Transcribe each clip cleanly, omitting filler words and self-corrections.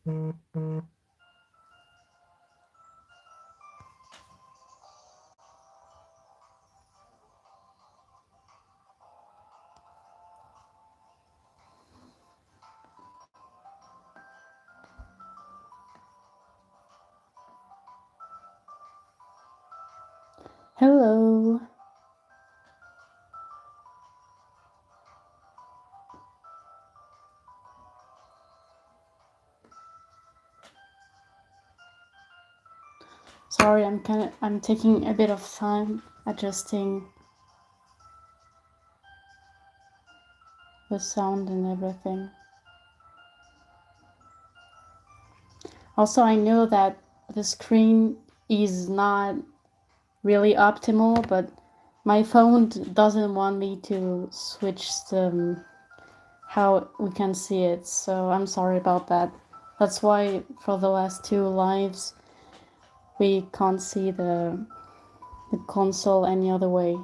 Hello. Sorry, I'm taking a bit of time adjusting the sound and everything. Also, I know that the screen is not really optimal, but my phone doesn't want me to switch how we can see it, so I'm sorry about that. That's why for the last two lives we can't see the console any other way.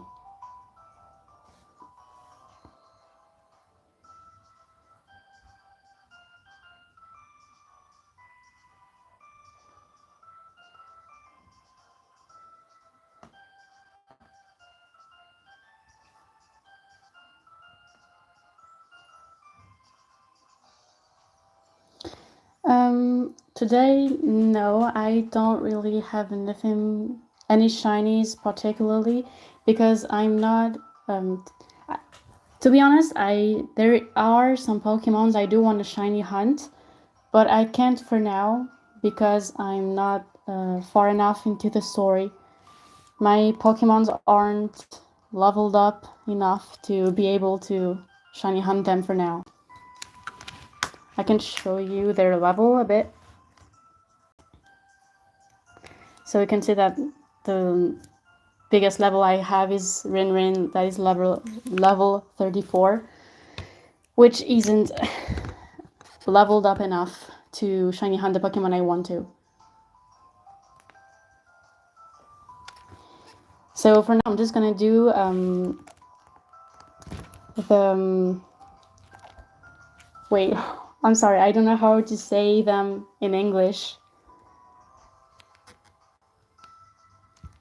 Today, no, I don't really have any shinies particularly, because I'm not, to be honest, there are some Pokemons I do want to shiny hunt, but I can't for now because I'm not far enough into the story. My Pokemons aren't leveled up enough to be able to shiny hunt them for now. I can show you their level a bit. So you can see that the biggest level I have is Rin, that is level 34, which isn't leveled up enough to shiny hunt the Pokemon I want to. So for now, I'm just gonna do wait, I'm sorry, I don't know how to say them in English.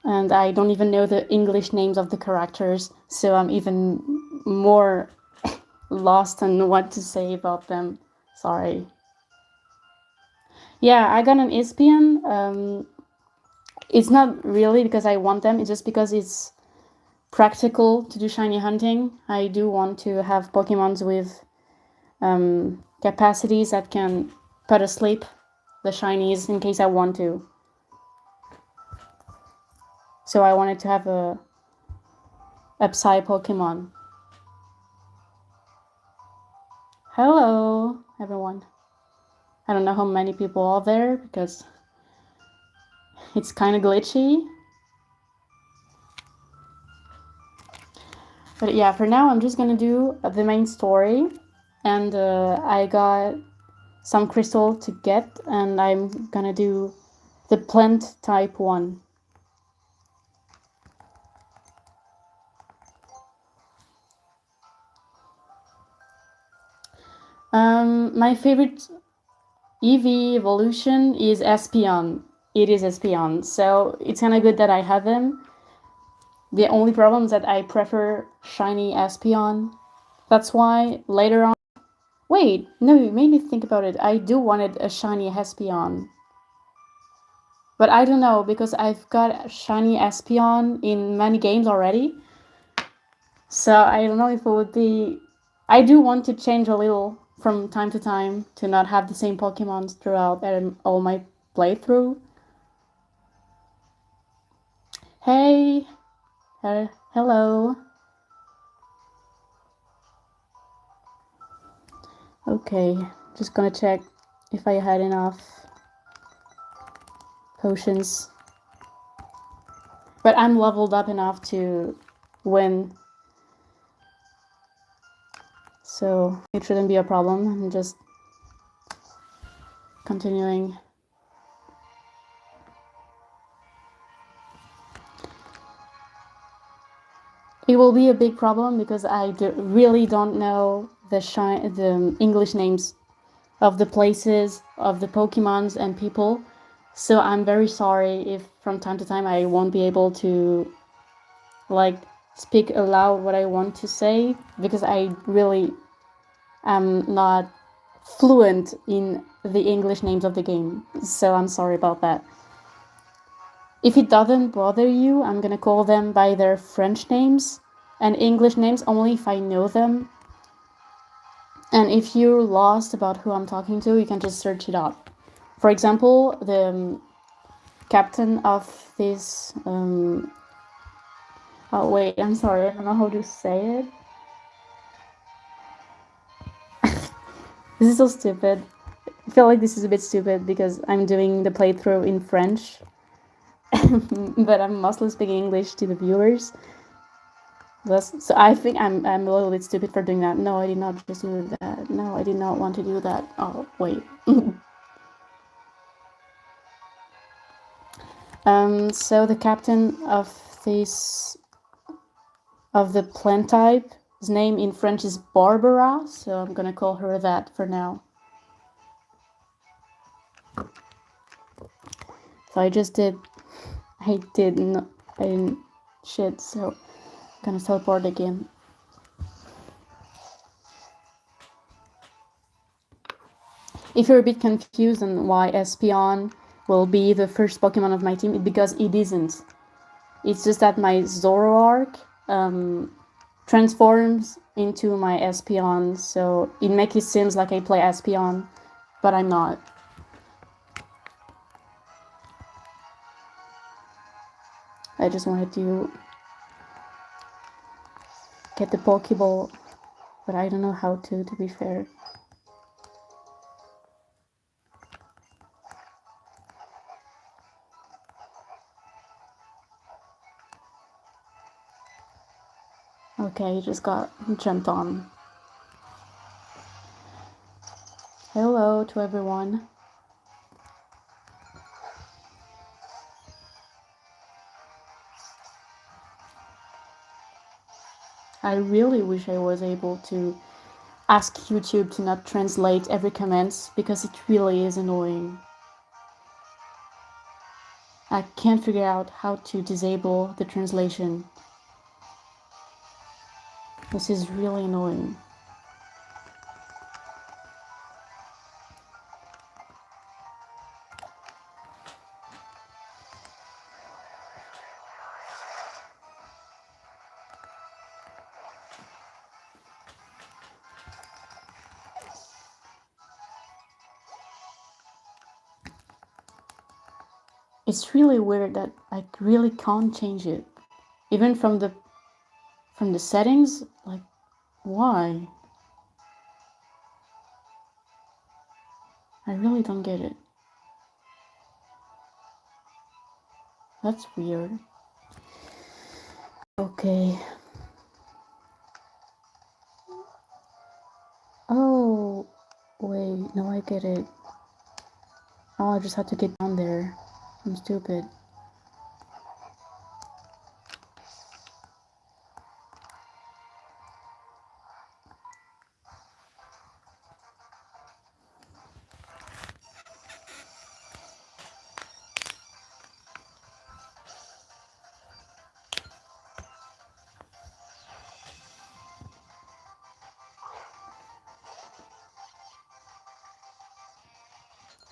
And I don't even know the English names of the characters, so I'm even more lost on what to say about them. Sorry. Yeah, I got an Espion. It's not really because I want them, it's just because it's practical to do shiny hunting. I do want to have Pokemons with capacities that can put asleep the shinies in case I want to. So I wanted to have a Psy Pokemon. Hello, everyone. I don't know how many people are there because it's kind of glitchy. But yeah, for now I'm just gonna do the main story, and I got some crystal to get, and I'm gonna do the plant type one. My favorite EV evolution is Espeon. It is Espeon, so it's kind of good that I have them. The only problem is that I prefer shiny Espeon. That's why later on... Wait, no, you made me think about it. I do wanted a shiny Espeon. But I don't know, because I've got a shiny Espeon in many games already. So I don't know if it would be... I do want to change a little from time to time to not have the same Pokemons throughout all my playthrough. Hey! Hello! Okay, just gonna check if I had enough potions. But I'm leveled up enough to win. So it shouldn't be a problem. I'm just continuing. It will be a big problem because I really don't know the English names of the places, of the Pokemons and people. So I'm very sorry if from time to time I won't be able to like speak aloud what I want to say, because I really am not fluent in the English names of the game. So I'm sorry about that. If it doesn't bother you, I'm gonna call them by their French names and English names only if I know them. And if you're lost about who I'm talking to, you can just search it up. For example, the captain of this. Oh, wait, I'm sorry, I don't know how to say it. This is so stupid. I feel like this is a bit stupid because I'm doing the playthrough in French, but I'm mostly speaking English to the viewers. So I think I'm a little bit stupid for doing that. No, I did not just do that. No, I did not want to do that. Oh, wait. So the captain of the plant type, his name in French is Barbara, so I'm gonna call her that for now. So I didn't shit, so I'm gonna teleport again. If you're a bit confused on why Espeon will be the first Pokemon of my team, it's because it isn't. It's just that my Zoroark transforms into my Espeon, so it makes it seem like I play Espeon, but I'm not. I just wanted to get the Pokeball, but I don't know how to be fair. Okay, just got jumped on. Hello to everyone. I really wish I was able to ask YouTube to not translate every comment, because it really is annoying. I can't figure out how to disable the translation. This is really annoying. It's really weird that I really can't change it. Even from the settings, like, why? I really don't get it. That's weird. Okay. Oh, wait, no, I get it. Oh, I just had to get down there. I'm stupid.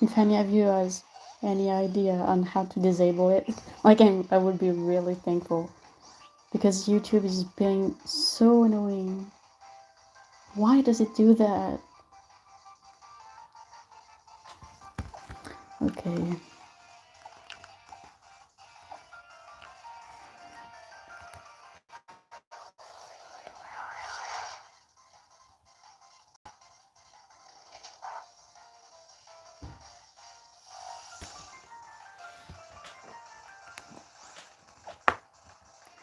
If any of you has any idea on how to disable it, like, I would be really thankful, because YouTube is being so annoying. Why does it do that? Okay.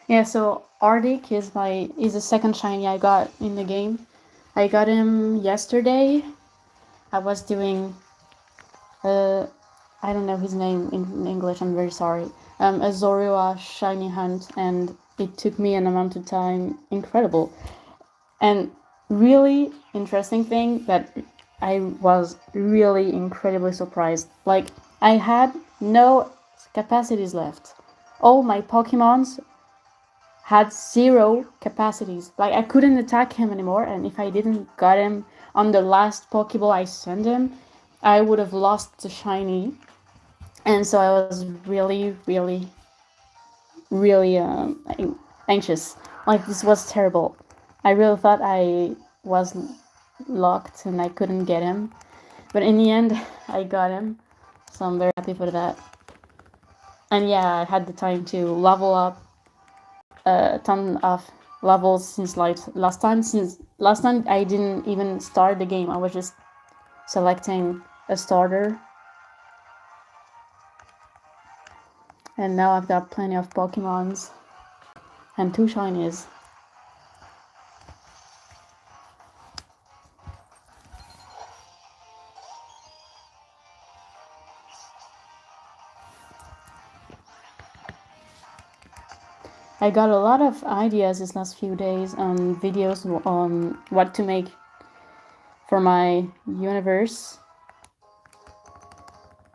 Yeah, so Arctic is the second shiny I got in the game. I got him yesterday. I was doing I don't know his name in English, I'm very sorry. A Zorua shiny hunt, and it took me an amount of time incredible. And really interesting thing that I was really incredibly surprised. Like, I had no capacities left. All my Pokemons had 0 capacities. Like, I couldn't attack him anymore, and if I didn't got him on the last Pokeball I sent him, I would have lost the shiny. And so I was really, really, really anxious. Like, this was terrible. I really thought I was locked and I couldn't get him. But in the end, I got him. So I'm very happy for that. And yeah, I had the time to level up a ton of levels since like last time. Since last time I didn't even start the game. I was just selecting a starter. And now I've got plenty of Pokemons. And 2 shinies. I got a lot of ideas these last few days on videos on what to make for my universe.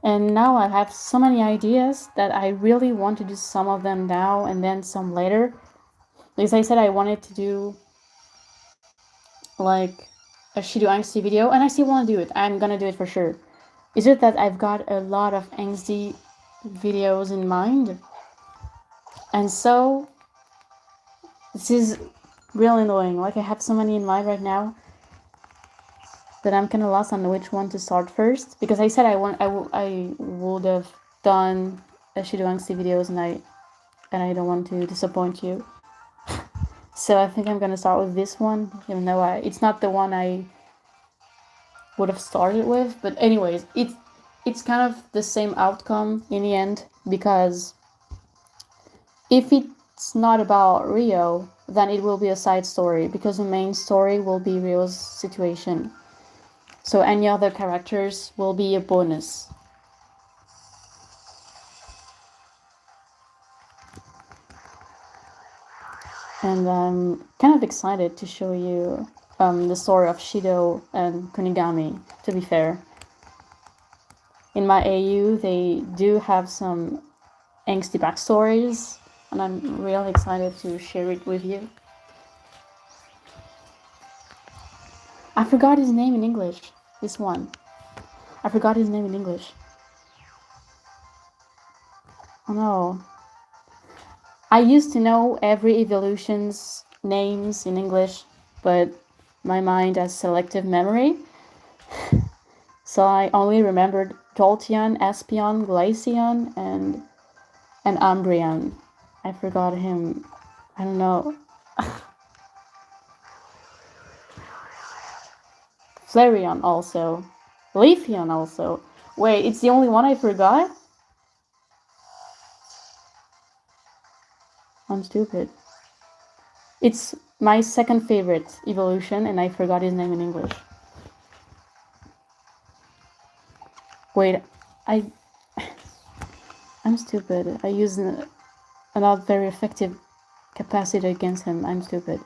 And now I have so many ideas that I really want to do some of them now and then some later. Because I said I wanted to do like a Shido Angsty video, and I still want to do it. I'm gonna do it for sure. It's just that I've got a lot of angsty videos in mind. And so this is really annoying. Like, I have so many in mind right now that I'm kind of lost on which one to start first. Because I said I would have done a Shido Angsty videos, and I don't want to disappoint you. So I think I'm gonna start with this one, even though it's not the one I would have started with. But anyways, it's kind of the same outcome in the end, because if it's not about Rio, then it will be a side story, because the main story will be Rio's situation. So any other characters will be a bonus. And I'm kind of excited to show you the story of Shido and Kunigami, to be fair. In my AU, they do have some angsty backstories, and I'm really excited to share it with you. I forgot his name in English. This one. I forgot his name in English. Oh no. I used to know every evolution's names in English, but my mind has selective memory. So I only remembered Jolteon, Espeon, Glaceon, and Umbreon. I forgot him. I don't know. Flareon also. Leafeon also. Wait, it's the only one I forgot? I'm stupid. It's my second favorite evolution, and I forgot his name in English. Wait, I'm stupid. I used a not very effective capacity against him. I'm stupid.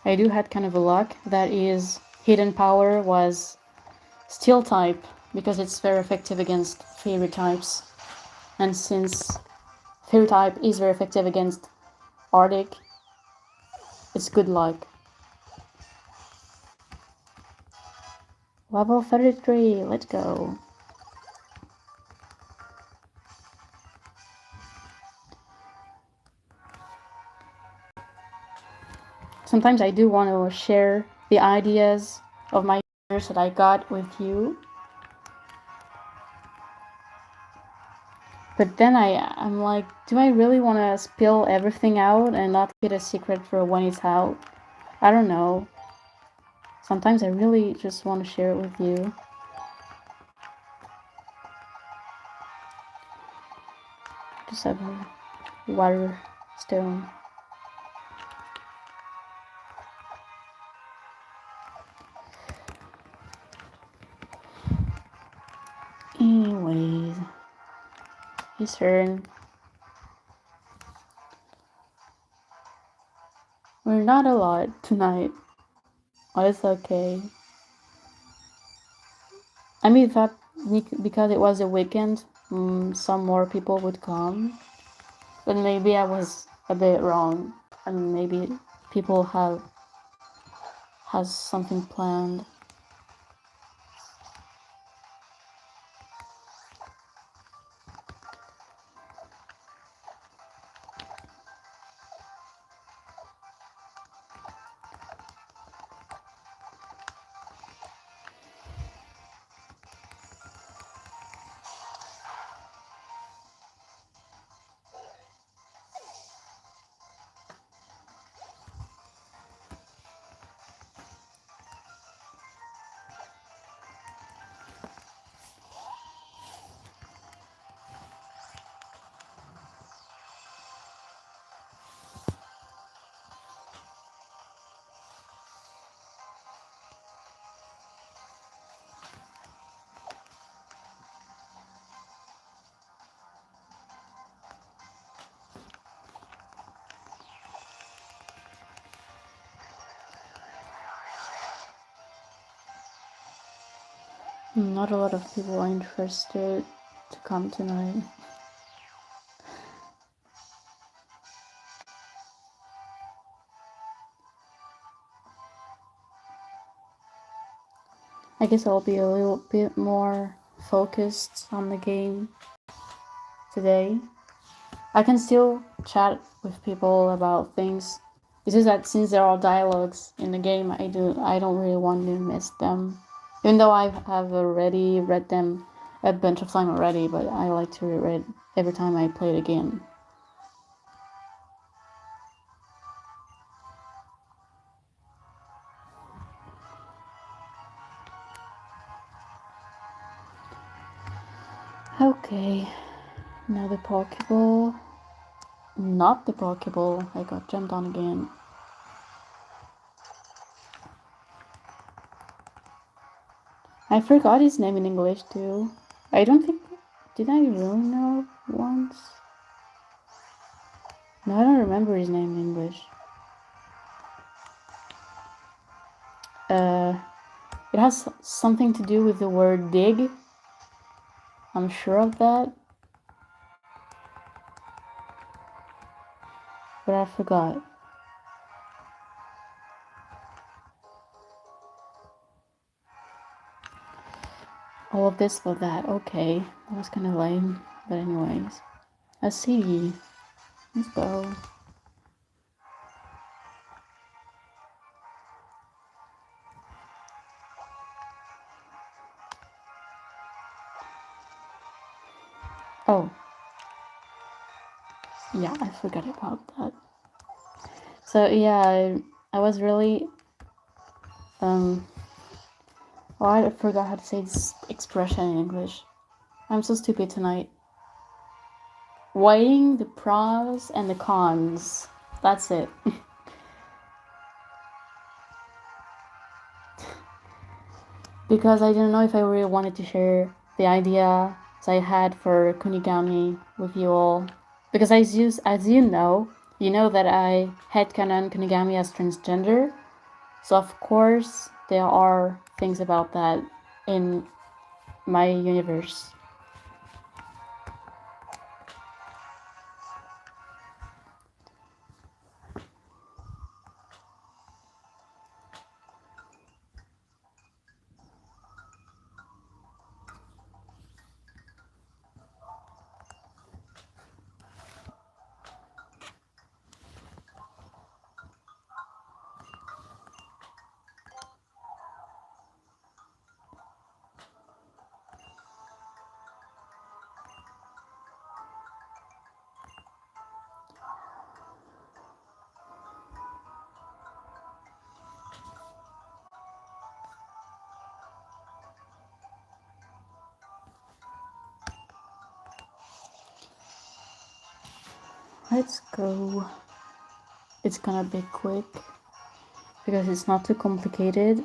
I do had kind of a luck that his hidden power was Steel type, because it's very effective against Fairy types. And since Fairy type is very effective against Arctic, it's good luck. Level 33, let's go. Sometimes I do want to share the ideas of my years that I got with you. But then I'm like, do I really want to spill everything out and not keep it a secret for when it's out? I don't know. Sometimes I really just want to share it with you. Just have a water stone. Anyways, his turn. We're not a lot tonight, but it's okay. I mean, that because it was a weekend, some more people would come. But maybe I was a bit wrong, and maybe people has something planned. Not a lot of people are interested to come tonight. I guess I'll be a little bit more focused on the game today. I can still chat with people about things. It's just that since there are dialogues in the game, I don't really want to miss them. Even though I have already read them a bunch of time already, but I like to reread every time I play it again. Okay, now the Pokeball. Not the Pokeball. I got jumped on again. I forgot his name in English too. I don't think... Did I really know once? No, I don't remember his name in English. It has something to do with the word dig. I'm sure of that. But I forgot. All of this for that. Okay. That was kind of lame. But anyways. A CD. Let's go. Oh. Yeah, I forgot about that. So yeah, I was really... Oh, I forgot how to say this expression in English. I'm so stupid tonight. Weighing the pros and the cons. That's it. Because I didn't know if I really wanted to share the ideas I had for Kunigami with you all. Because as you know that I headcanon Kunigami as transgender. So of course there are things about that in my universe. Let's go. It's gonna be quick because it's not too complicated.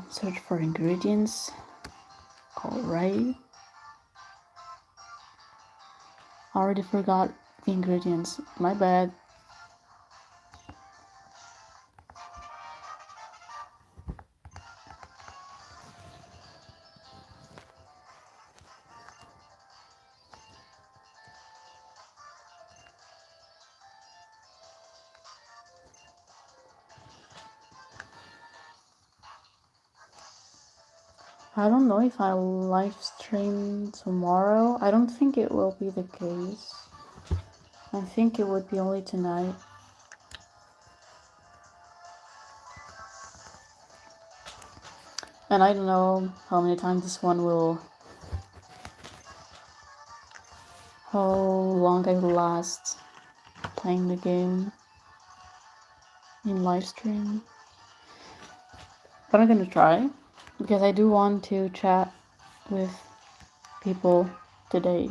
Search for ingredients. Alright. Already forgot the ingredients. My bad. I don't know if I'll live stream tomorrow. I don't think it will be the case. I think it would be only tonight. And I don't know how many times this one will... how long I will last playing the game in live stream. But I'm gonna try, because I do want to chat with people today.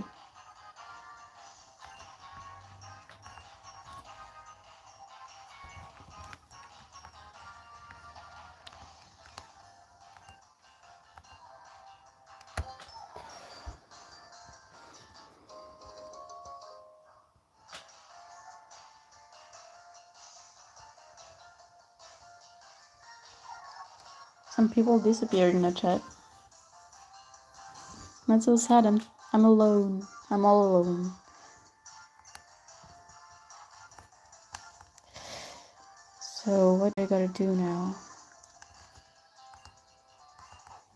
Some people disappeared in the chat. That's so sad. I'm alone. I'm all alone. So what do I gotta do now?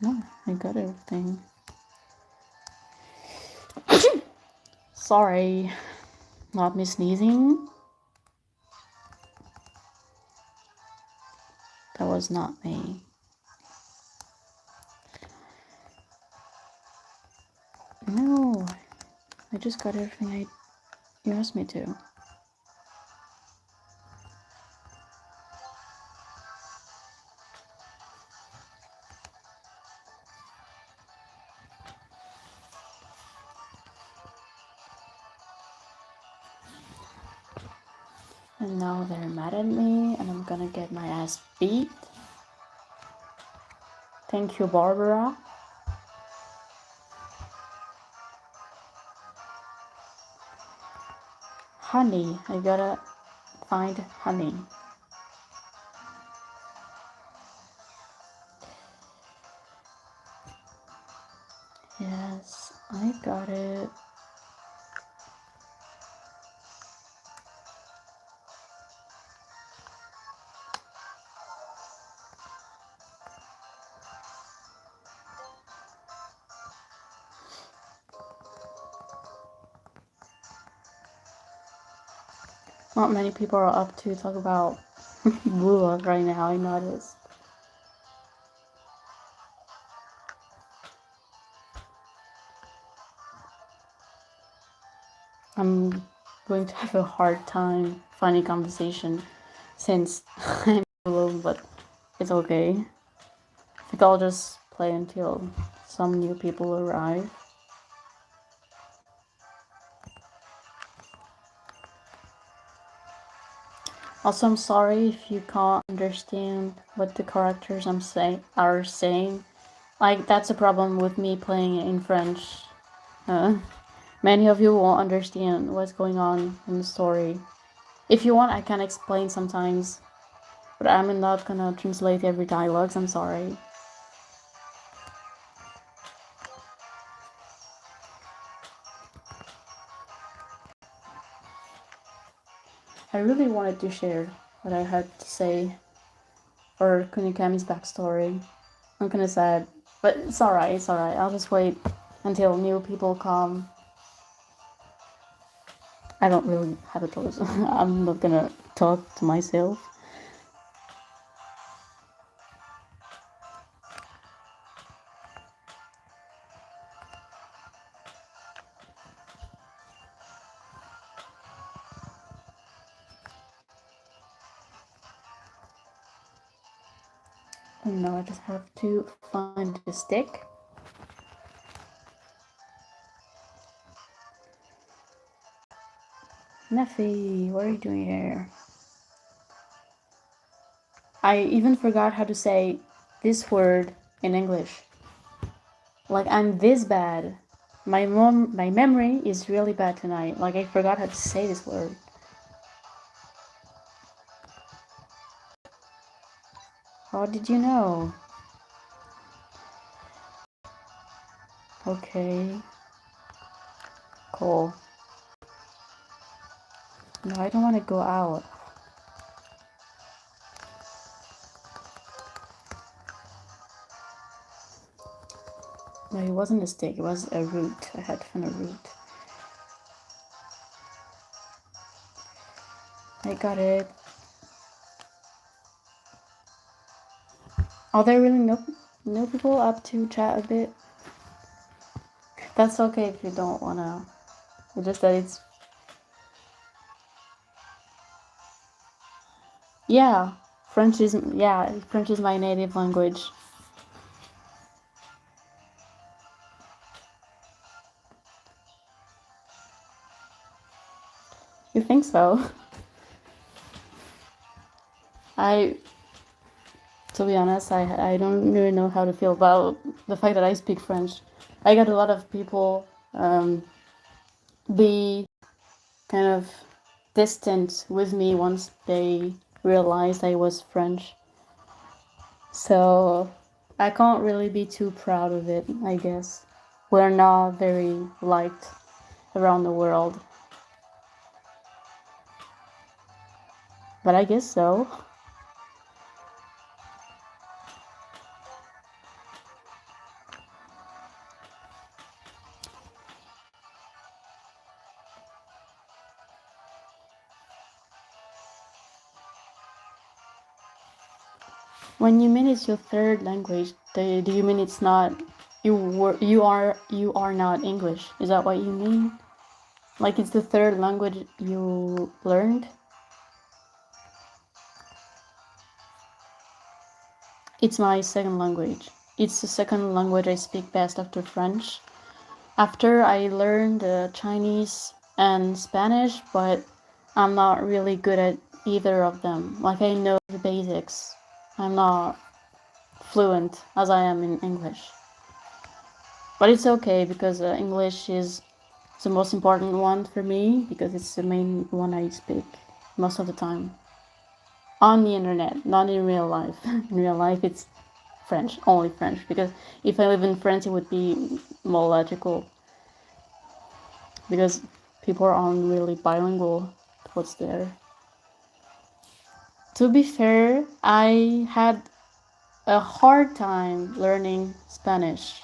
No, I got everything. Sorry, not me sneezing. That was not me. No, I just got everything you asked me to. And now they're mad at me and I'm gonna get my ass beat. Thank you, Barbara. Honey, I gotta find honey. Yes, I got it. Not many people are up to talk about Blue Love right now, I noticed. I'm going to have a hard time finding conversation since I'm alone, but it's okay. I think I'll just play until some new people arrive. Also, I'm sorry if you can't understand what the characters are saying. Like, that's a problem with me playing in French. Many of you won't understand what's going on in the story. If you want, I can explain sometimes, but I'm not gonna translate every dialogue, I'm sorry. I really wanted to share what I had to say for Kunikami's backstory. I'm kinda sad, but it's alright, I'll just wait until new people come. I don't really have a choice. I'm not gonna talk to myself. And now I just have to find the stick. Neffy, what are you doing here? I even forgot how to say this word in English. Like, I'm this bad. My memory is really bad tonight. Like, I forgot how to say this word. How did you know? Okay. Cool. No, I don't want to go out. No, it wasn't a stick. It was a root. I had to find a root. I got it. Are there really no people up to chat a bit? That's okay if you don't wanna. It's just that it's. Yeah, French is my native language. You think so? To be honest, I don't really know how to feel about the fact that I speak French. I got a lot of people be kind of distant with me once they realized I was French. So I can't really be too proud of it, I guess. We're not very liked around the world. But I guess so. When you mean it's your third language, do you mean it's not you are not English? Is that what you mean? Like it's the third language you learned? It's my second language. It's the second language I speak best after French. After I learned Chinese and Spanish, but I'm not really good at either of them. Like I know the basics. I'm not fluent as I am in English. But it's okay because English is the most important one for me because it's the main one I speak most of the time. On the internet, not in real life. In real life, it's French, only French. Because if I live in France, it would be more logical. Because people aren't really bilingual. What's there? To be fair, I had a hard time learning Spanish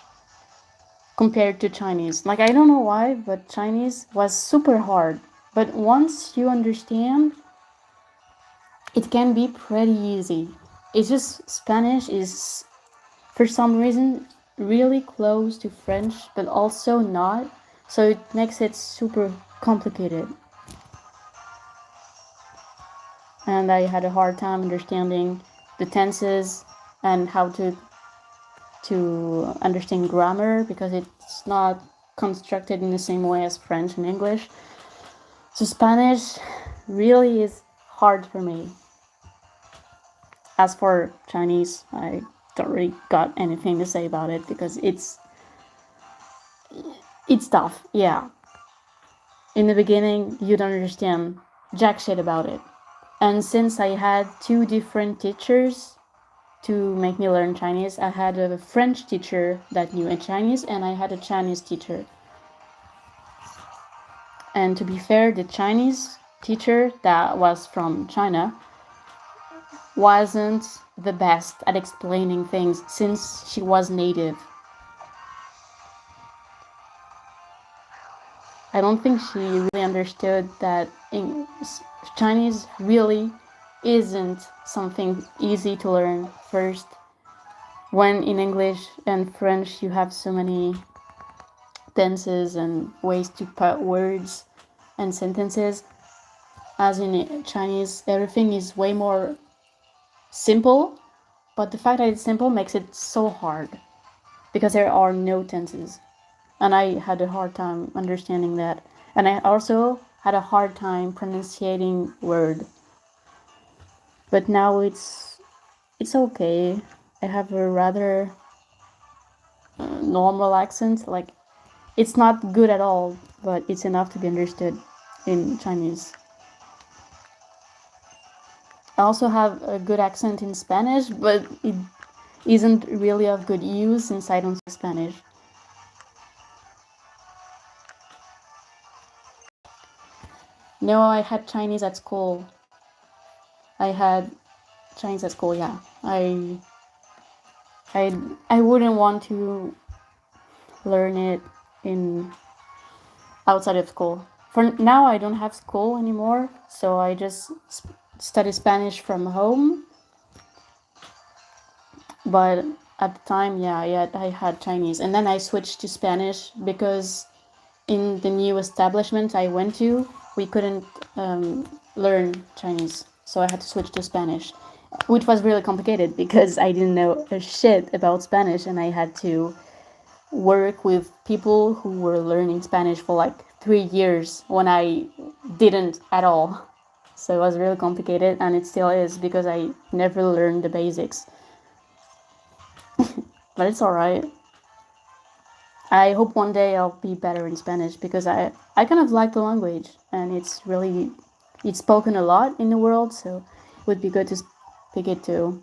compared to Chinese. Like, I don't know why, but Chinese was super hard. But once you understand, it can be pretty easy. It's just Spanish is, for some reason, really close to French, but also not. So it makes it super complicated. And I had a hard time understanding the tenses and how to understand grammar because it's not constructed in the same way as French and English. So Spanish really is hard for me. As for Chinese, I don't really got anything to say about it because it's tough, yeah. In the beginning, you don't understand jack shit about it. And since I had two different teachers to make me learn Chinese, I had a French teacher that knew Chinese and I had a Chinese teacher. And to be fair, the Chinese teacher that was from China wasn't the best at explaining things since she was native. I don't think she really understood that Chinese really isn't something easy to learn first. When in English and French you have so many tenses and ways to put words and sentences, as in Chinese everything is way more simple, but the fact that it's simple makes it so hard because there are no tenses. And I had a hard time understanding that. And I also had a hard time pronunciating word. But now it's okay. I have a rather normal accent. Like, it's not good at all, but it's enough to be understood in Chinese. I also have a good accent in Spanish, but it isn't really of good use since I don't speak Spanish. No, I had Chinese at school. I had Chinese at school, yeah. I wouldn't want to learn it in outside of school. For now, I don't have school anymore, so I just study Spanish from home. But at the time, yeah, I had Chinese, and then I switched to Spanish because in the new establishment I went to, we couldn't learn Chinese, so I had to switch to Spanish, which was really complicated because I didn't know a shit about Spanish, and I had to work with people who were learning Spanish for like 3 years when I didn't at all. So it was really complicated, and it still is because I never learned the basics. But it's alright. I hope one day I'll be better in Spanish because I kind of like the language, and it's spoken a lot in the world, so it would be good to speak it too.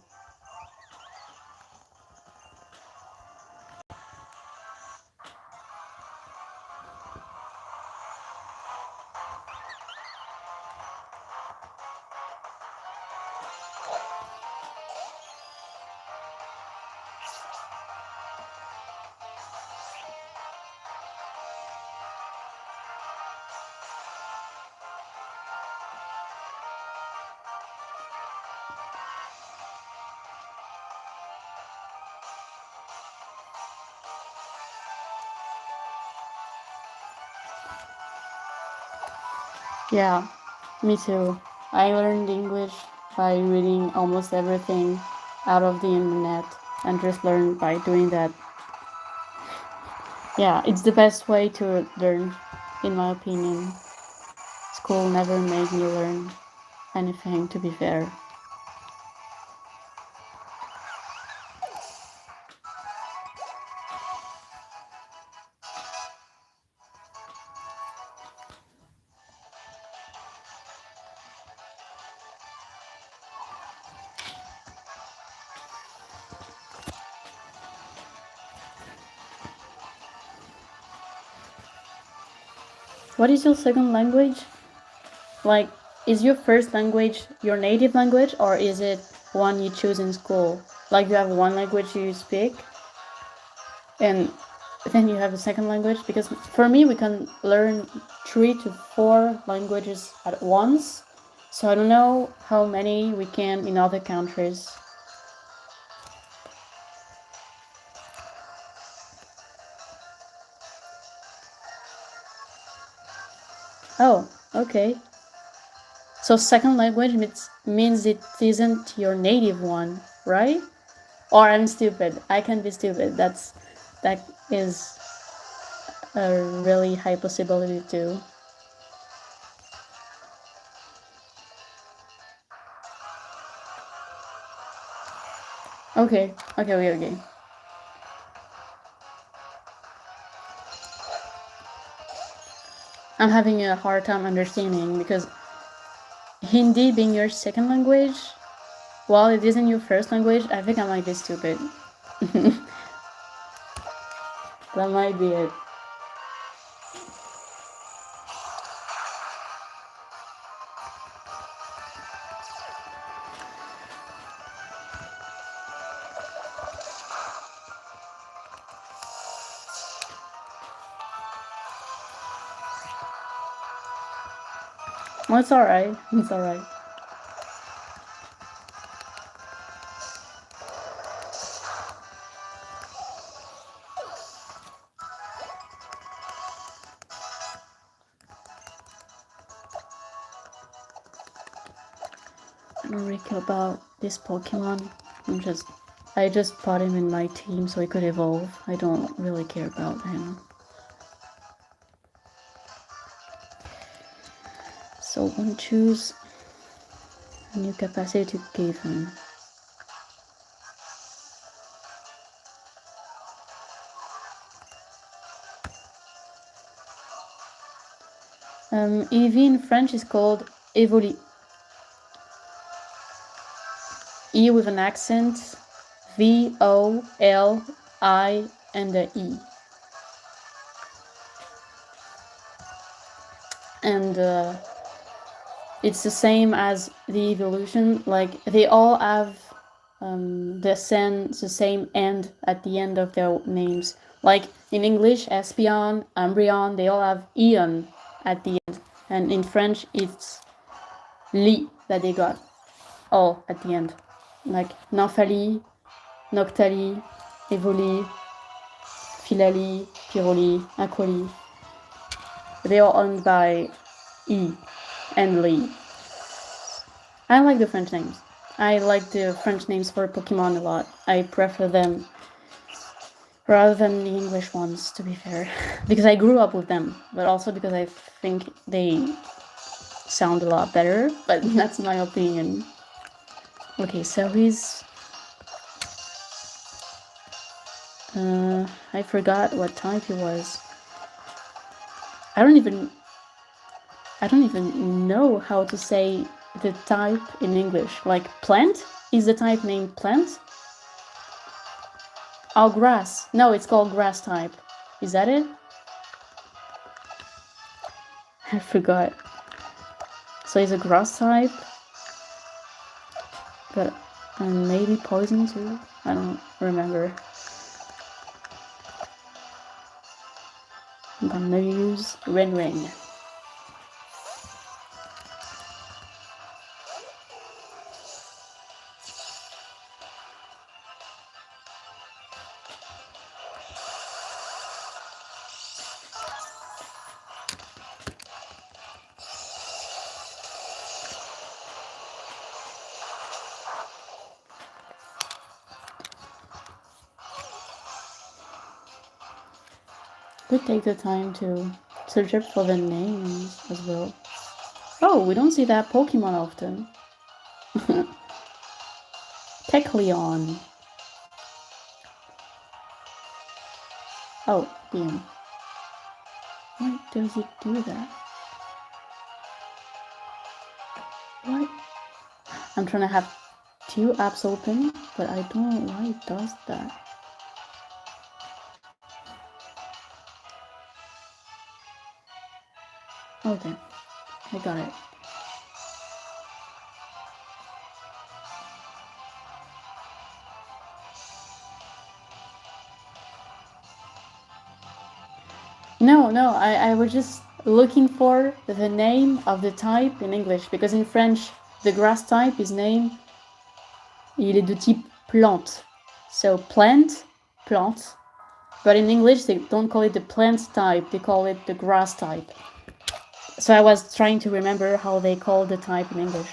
Yeah, me too. I learned English by reading almost everything out of the internet and just learned by doing that. Yeah, it's the best way to learn, in my opinion. School never made me learn anything, to be fair. What is your second language? Like, is your first language your native language, or is it one you choose in school? Like, you have one language you speak, and then you have a second language? Because for me, we can learn 3 to 4 languages at once. So I don't know how many we can in other countries. Oh, okay. So second language means it isn't your native one, right? Or I'm stupid. I can be stupid. That is a really high possibility too. Okay. I'm having a hard time understanding because Hindi being your second language, while it isn't your first language, I think I might be stupid. That might be it. Well, it's alright. It's alright. I don't really care about this Pokemon. I just put him in my team so he could evolve. I don't really care about him. So one choose a new capacity to give him. EV in French is called Evoli. E with an accent, V-O-L-I and the E. And it's the same as the evolution. Like they all have the same end at the end of their names. Like in English, Espion, Embryon, they all have Eon at the end. And in French, it's Li that they got all at the end. Like Nymphalie, Noctali, Evoli, Philali, Pyroli, Aquali. They are owned by E and Li. I like the French names. I like the French names for Pokemon a lot. I prefer them rather than the English ones, to be fair. Because I grew up with them, but also because I think they sound a lot better, but that's my opinion. Okay, so he's... I forgot what type he was. I don't even know how to say the type in English. Like plant? Is the type named plant? Oh, grass. No, it's called grass type. Is that it? I forgot. So it's a grass type. But maybe poison too? I don't remember. I'm gonna use Ring. Could take the time to search up for the names as well. Oh, we don't see that Pokemon often. Kecleon. Oh, damn. Why does it do that? What? I'm trying to have 2 apps open, but I don't know why it does that. Okay, I got it. No, I was just looking for the name of the type in English, because in French, the grass type is named, il est de type plante. So plant. But in English, they don't call it the plant type, they call it the grass type. So I was trying to remember how they call the type in English.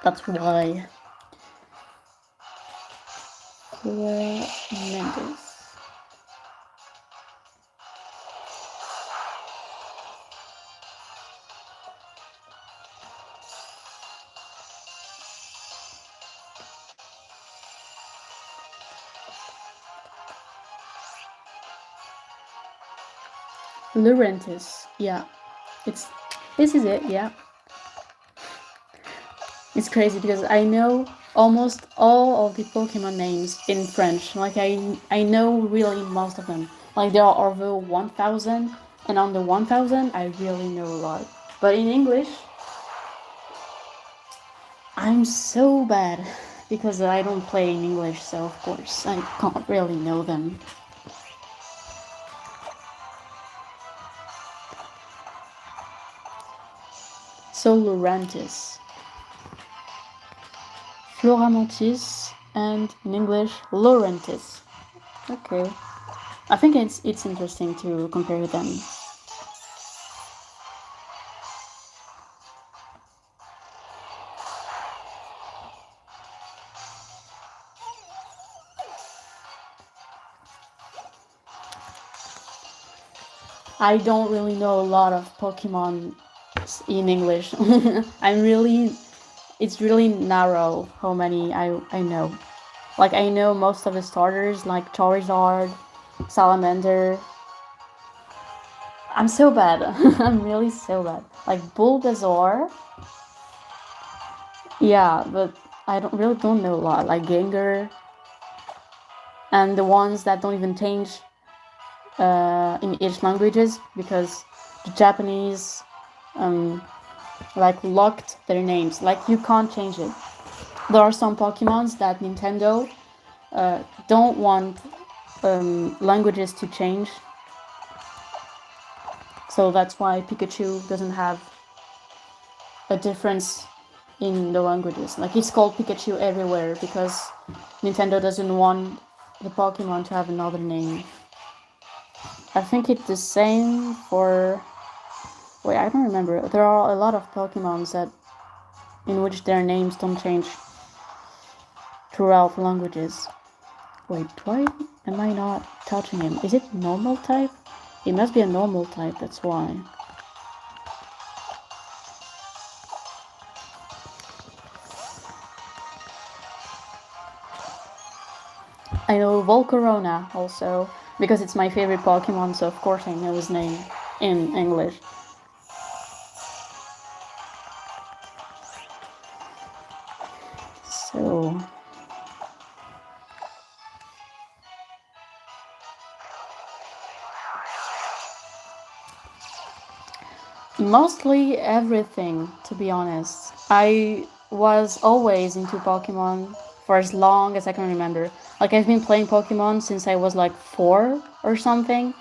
That's why. Mendes. Lurentis, yeah. This is it, yeah. It's crazy because I know almost all of the Pokemon names in French. Like I know really most of them. Like there are over 1,000, and on the 1,000 I really know a lot. But in English, I'm so bad because I don't play in English, so of course I can't really know them. So Lurantis, Floramantis, and in English Laurentis. Okay, I think it's interesting to compare them. I don't really know a lot of Pokemon in English. It's really narrow how many I know. Like I know most of the starters, like Charizard, Salamander. I'm so bad. I'm really so bad. Like Bulbasaur. Yeah, but I don't know a lot. Like Gengar, and the ones that don't even change in each languages, because the Japanese like locked their names. Like you can't change it. There are some Pokemons that Nintendo don't want languages to change. So that's why Pikachu doesn't have a difference in the languages. Like it's called Pikachu everywhere because Nintendo doesn't want the Pokemon to have another name. I think it's the same for... Wait, I don't remember. There are a lot of Pokemons that in which their names don't change throughout languages. Wait, why am I not touching him? Is it normal type? It must be a normal type, that's why. I know Volcarona also, because it's my favorite Pokemon, so of course I know his name in English. So... mostly everything, to be honest. I was always into Pokemon for as long as I can remember. Like, I've been playing Pokemon since I was like 4 or something.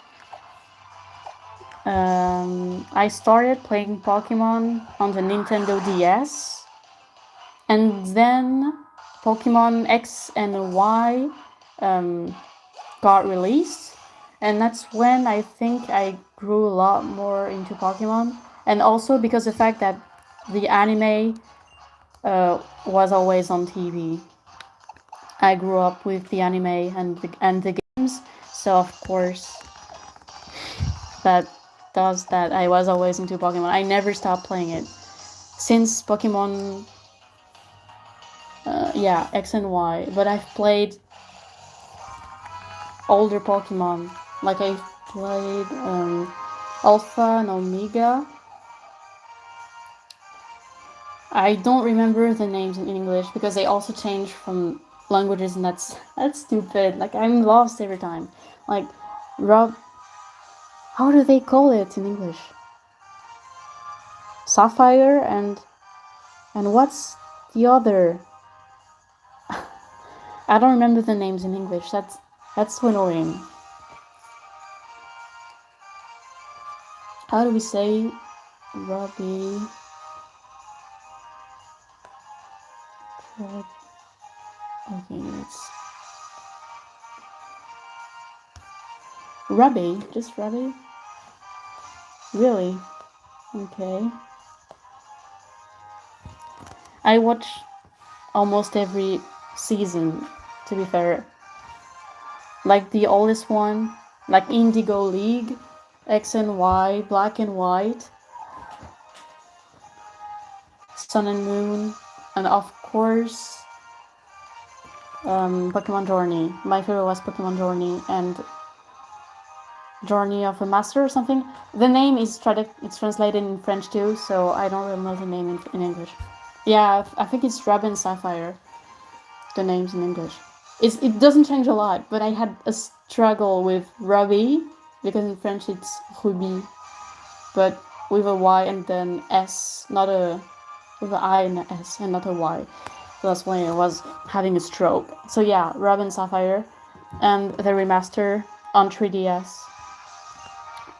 I started playing Pokemon on the Nintendo DS, and then Pokemon X and Y got released, and that's when I think I grew a lot more into Pokemon, and also because of the fact that the anime was always on TV. I grew up with the anime and the games, so of course that does that. I was always into Pokemon. I never stopped playing it since Pokemon, yeah, X and Y. But I've played older Pokemon, like I've played Alpha and Omega. I don't remember the names in English because they also change from languages, and that's stupid. Like I'm lost every time. Like Rob, how do they call it in English? Sapphire and what's the other? I don't remember the names in English. That's so annoying. How do we say Robbie? Okay, it's Robbie. Just Robbie. Really? Okay. I watch almost every season, to be fair. Like the oldest one, like Indigo League, X and Y, Black and White, Sun and Moon, and of course Pokemon Journey. My favorite was Pokemon Journey and Journey of a Master or something. The name is it's translated in French too, so I don't remember the name in English. Yeah, I think it's Ruby and Sapphire. The names in English. It doesn't change a lot, but I had a struggle with Ruby because in French it's Ruby, but with a Y and then S, not a with an I and an S and not a Y. So that's why I was having a stroke. So yeah, Ruby and Sapphire, and the remaster on 3DS.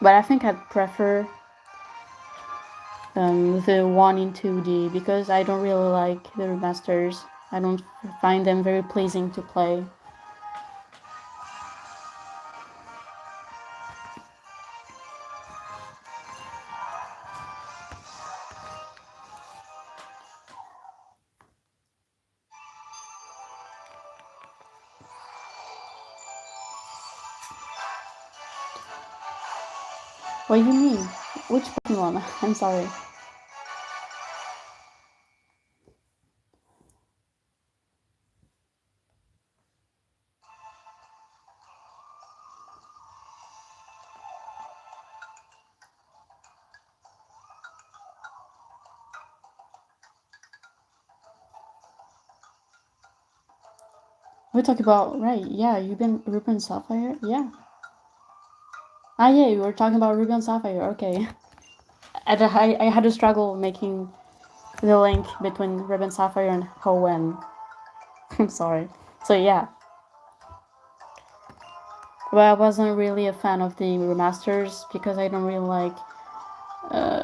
But I think I'd prefer the one in 2D because I don't really like the remasters. I don't find them very pleasing to play. What do you mean? Which Pokemon? I'm sorry. We talk about, right? Yeah, Ruby and Sapphire. Yeah. Ah, yeah, we were talking about Ruby and Sapphire. Okay. I had to struggle making the link between Ruby and Sapphire and Hoenn. I'm sorry. So yeah. But I wasn't really a fan of the remasters because I don't really like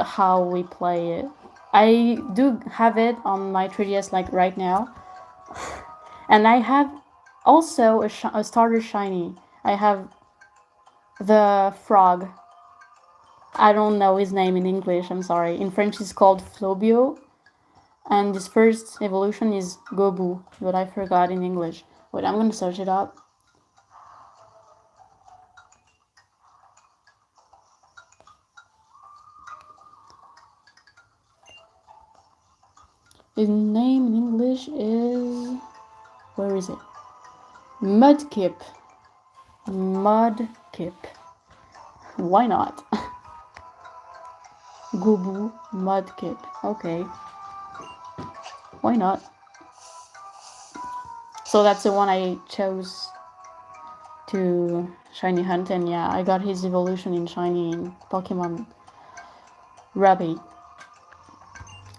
how we play it. I do have it on my 3DS like right now, and I have also a starter shiny. I have the frog. I don't know his name in English. I'm sorry. In French, it's called Flobio, and this first evolution is Gobu, but I forgot in English. Wait, I'm gonna search it up. His name in English is, where is it? Mudkip. Mudkip. Why not? Gobu Mudkip. Okay. Why not? So that's the one I chose to shiny hunt, and yeah, I got his evolution in shiny in Pokemon Ruby.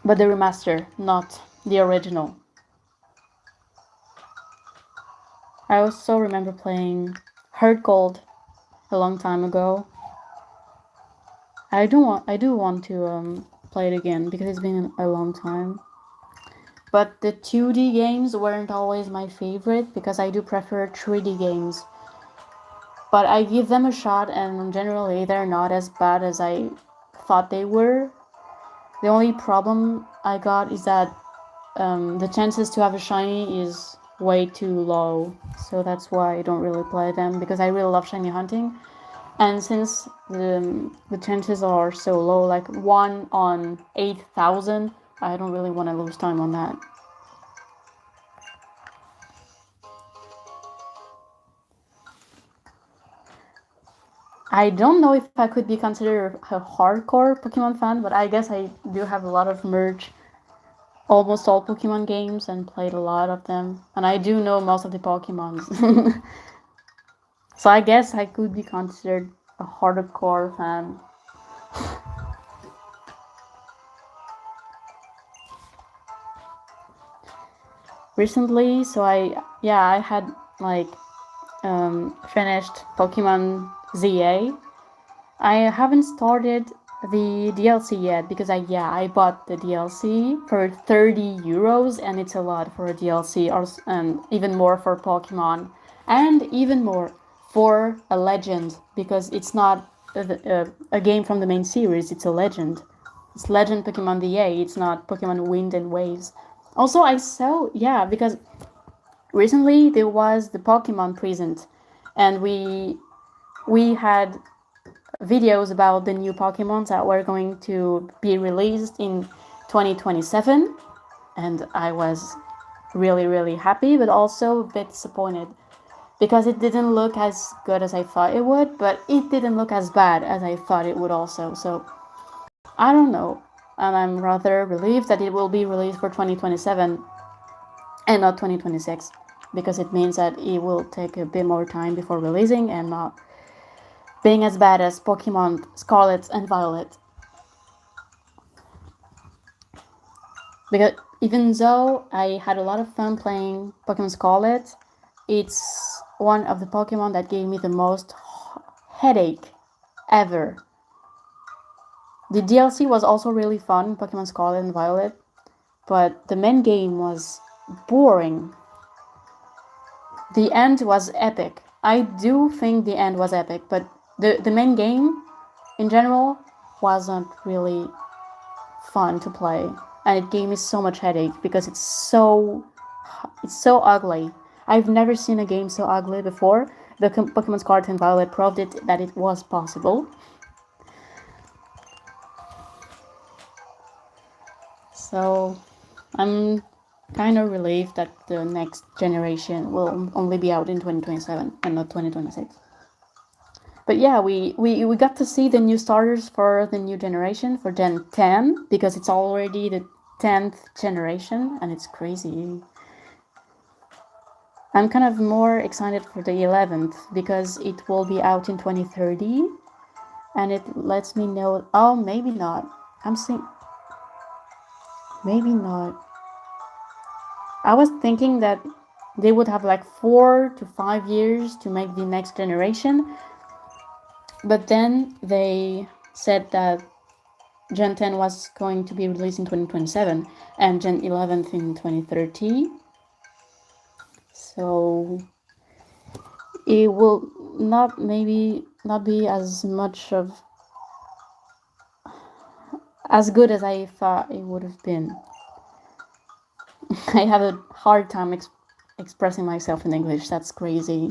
But the remaster, not the original. I also remember playing Heart Gold a long time ago. I do want to play it again because it's been a long time. But the 2D games weren't always my favorite because I do prefer 3D games. But I give them a shot, and generally they're not as bad as I thought they were. The only problem I got is that the chances to have a shiny is way too low. So that's why I don't really play them, because I really love shiny hunting. And since the chances are so low, like 1 on 8,000, I don't really want to lose time on that. I don't know if I could be considered a hardcore Pokemon fan, but I guess I do have a lot of merch, almost all Pokemon games, and played a lot of them. And I do know most of the Pokemons. So I guess I could be considered a hardcore fan. Recently, so I had like finished Pokemon ZA. I haven't started the DLC yet because I bought the DLC for 30 euros, and it's a lot for a DLC, and even more for Pokemon, and even more for a legend, because it's not a game from the main series, it's a legend. It's Legend Pokemon DA, it's not Pokemon Wind and Waves. Also, I saw, yeah, because recently there was the Pokemon present, and we had videos about the new Pokemons that were going to be released in 2027, and I was really, really happy, but also a bit disappointed because it didn't look as good as I thought it would, but it didn't look as bad as I thought it would also. So I don't know, and I'm rather relieved that it will be released for 2027 and not 2026, because it means that it will take a bit more time before releasing and not being as bad as Pokemon Scarlet and Violet. Because even though I had a lot of fun playing Pokemon Scarlet, it's one of the Pokemon that gave me the most headache ever. The DLC was also really fun, Pokemon Scarlet and Violet, but the main game was boring. The end was epic. I do think the end was epic, but the main game in general wasn't really fun to play, and it gave me so much headache because it's so ugly. I've never seen a game so ugly before. The Pokemon Scarlet and Violet proved it that it was possible. So I'm kind of relieved that the next generation will only be out in 2027 and not 2026. But yeah, we got to see the new starters for the new generation, for Gen 10, because it's already the 10th generation, and it's crazy. I'm kind of more excited for the 11th because it will be out in 2030 and it lets me know. Oh, maybe not. I'm saying maybe not. I was thinking that they would have like 4 to 5 years to make the next generation, but then they said that Gen 10 was going to be released in 2027 and Gen 11 in 2030. So it will maybe not be as much of as good as I thought it would have been. I have a hard time expressing myself in English. That's crazy.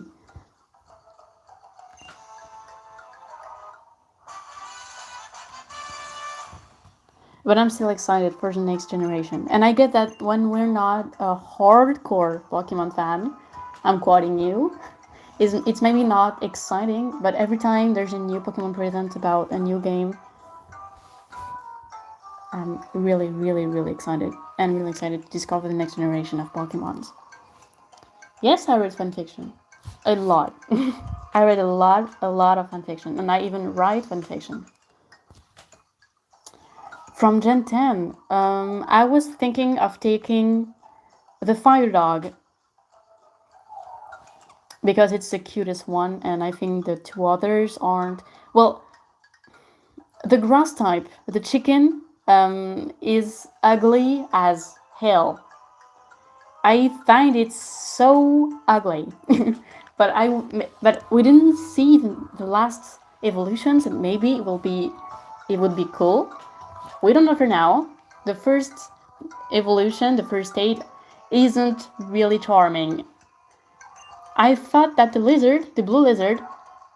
But I'm still excited for the next generation. And I get that when we're not a hardcore Pokemon fan, I'm quoting you, it's maybe not exciting, but every time there's a new Pokemon present about a new game, I'm really, really, really excited. And really excited to discover the next generation of Pokemons. Yes, I read fanfiction. A lot. I read a lot of fanfiction. And I even write fanfiction. From Gen 10, I was thinking of taking the Fire Dog because it's the cutest one, and I think the two others aren't. Well, the grass type, the chicken, is ugly as hell. I find it so ugly, but we didn't see the last evolutions, and maybe it would be cool. We don't know for now. The first evolution, the first state, isn't really charming. I thought that the lizard, the blue lizard,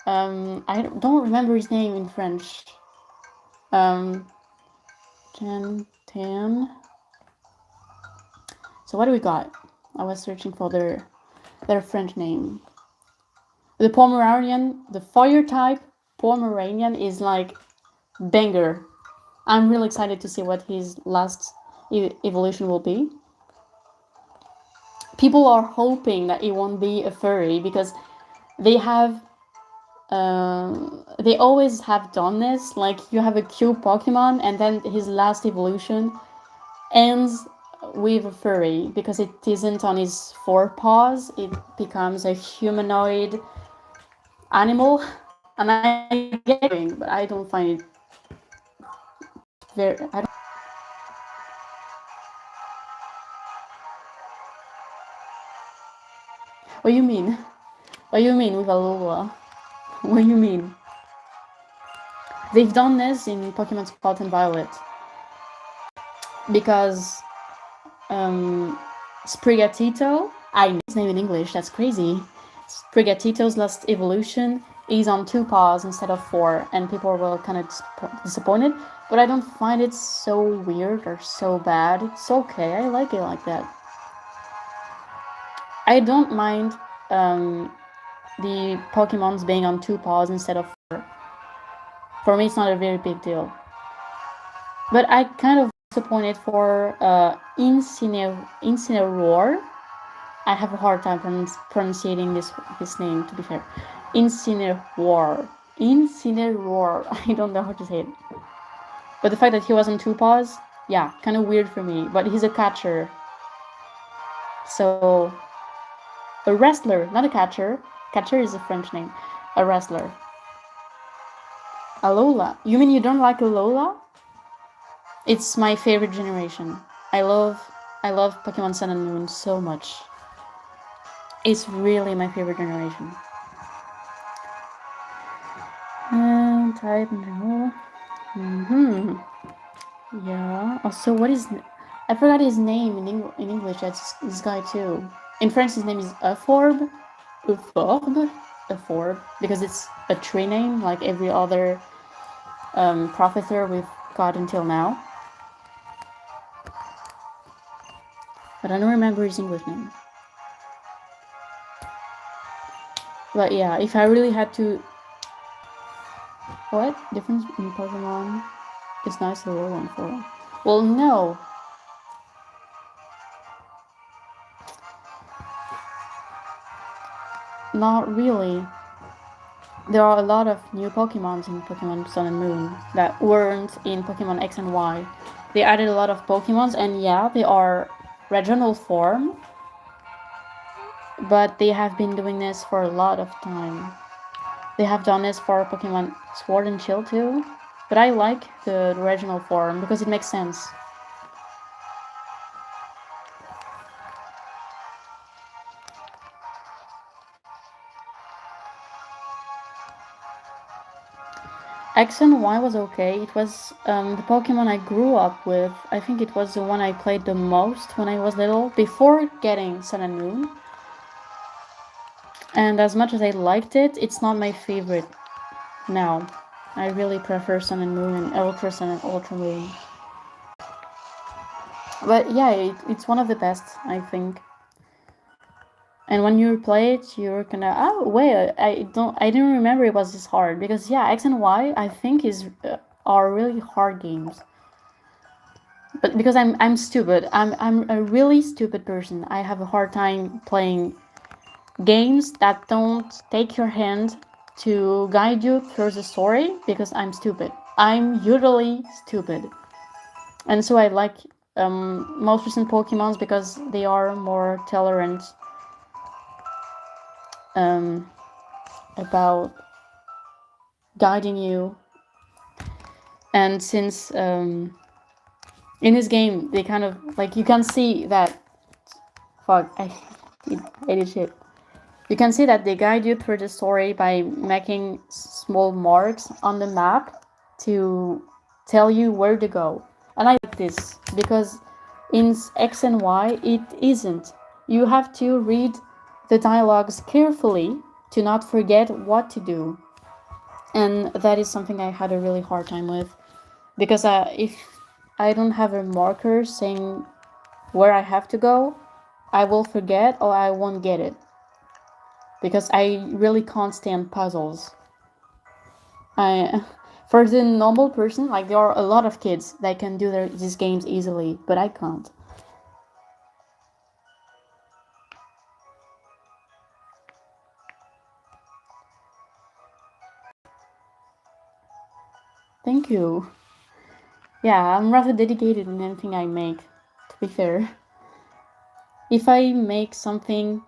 I don't remember his name in French. Gen 10. So what do we got? I was searching for their French name. The Pomeranian, the fire type Pomeranian is like banger. I'm really excited to see what his last evolution will be. People are hoping that it won't be a furry because they have they always have done this. Like you have a cute Pokemon and then his last evolution ends with a furry because it isn't on his forepaws. It becomes a humanoid animal, and I get it, but I don't find it very. I don't. What do you mean? What do you mean with Alola? What do you mean? They've done this in Pokemon Scarlet and Violet because Sprigatito, I know his name in English, that's crazy. Sprigatito's last evolution is on 2 paws instead of 4, and people were kind of disappointed, but I don't find it so weird or so bad. It's okay, I like it like that. I don't mind the Pokemons being on 2 paws instead of 4. For me, it's not a very big deal. But I kind of disappointed for Incineroar. I have a hard time pronouncing this name, to be fair. Incineroar. Incineroar. I don't know how to say it. But the fact that he was on 2 paws, yeah, kind of weird for me. But he's a catcher. So, a wrestler, not a catcher. Catcher is a French name. A wrestler. Alola. You mean you don't like Alola? It's my favorite generation. I love Pokemon Sun and Moon so much. It's really my favorite generation. Type no. Yeah. Also, what is? I forgot his name in English. That's this guy too. In French, his name is Euphorbe. Euphorbe, because it's a tree name, like every other professor we've got until now. But I don't remember his English name. But yeah, if I really had to... What? Difference in Pokemon is nice to roll on for. Well, no. Not really. There are a lot of new Pokemons in Pokemon Sun and Moon that weren't in Pokemon X and Y. They added a lot of Pokemons, and yeah, they are regional form, but they have been doing this for a lot of time. They have done this for Pokemon Sword and Shield too, but I like the regional form because it makes sense. X and Y was okay. It was the Pokemon I grew up with. I think it was the one I played the most when I was little, before getting Sun and Moon. And as much as I liked it, it's not my favorite now. I really prefer Sun and Moon and Ultra Sun and Ultra Moon. But yeah, it's one of the best, I think. And when you play it, you're gonna wait, I didn't remember it was this hard, because yeah, X and Y I think are really hard games. But because I'm stupid, I'm a really stupid person. I have a hard time playing games that don't take your hand to guide you through the story, because I'm stupid. I'm usually stupid, and so I like most recent Pokemons because they are more tolerant about guiding you. And since in this game they kind of like, you can see that I did shit. You can see that they guide you through the story by making small marks on the map to tell you where to go. And I like this because in X and Y it isn't. You have to read the dialogues carefully to not forget what to do. And that is something I had a really hard time with, because if I don't have a marker saying where I have to go, I will forget or I won't get it, because I really can't stand puzzles. For the normal person, like, there are a lot of kids that can do these games easily, but I can't. Thank you. Yeah, I'm rather dedicated in anything I make, to be fair. If I make something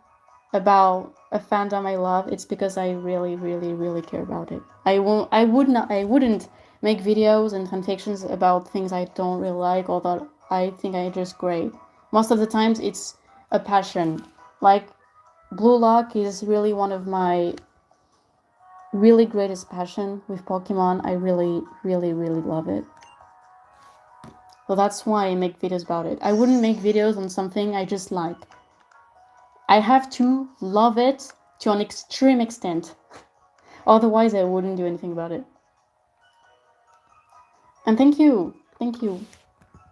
about a fandom I love, it's because I really, really, really care about it. I wouldn't make videos and fanfictions about things I don't really like or that I think are just great. Most of the times it's a passion. Like, Blue Lock is really one of my really greatest passion with Pokemon. I really, really, really love it. So that's why I make videos about it. I wouldn't make videos on something I just like. I have to love it to an extreme extent. Otherwise, I wouldn't do anything about it. And thank you. Thank you.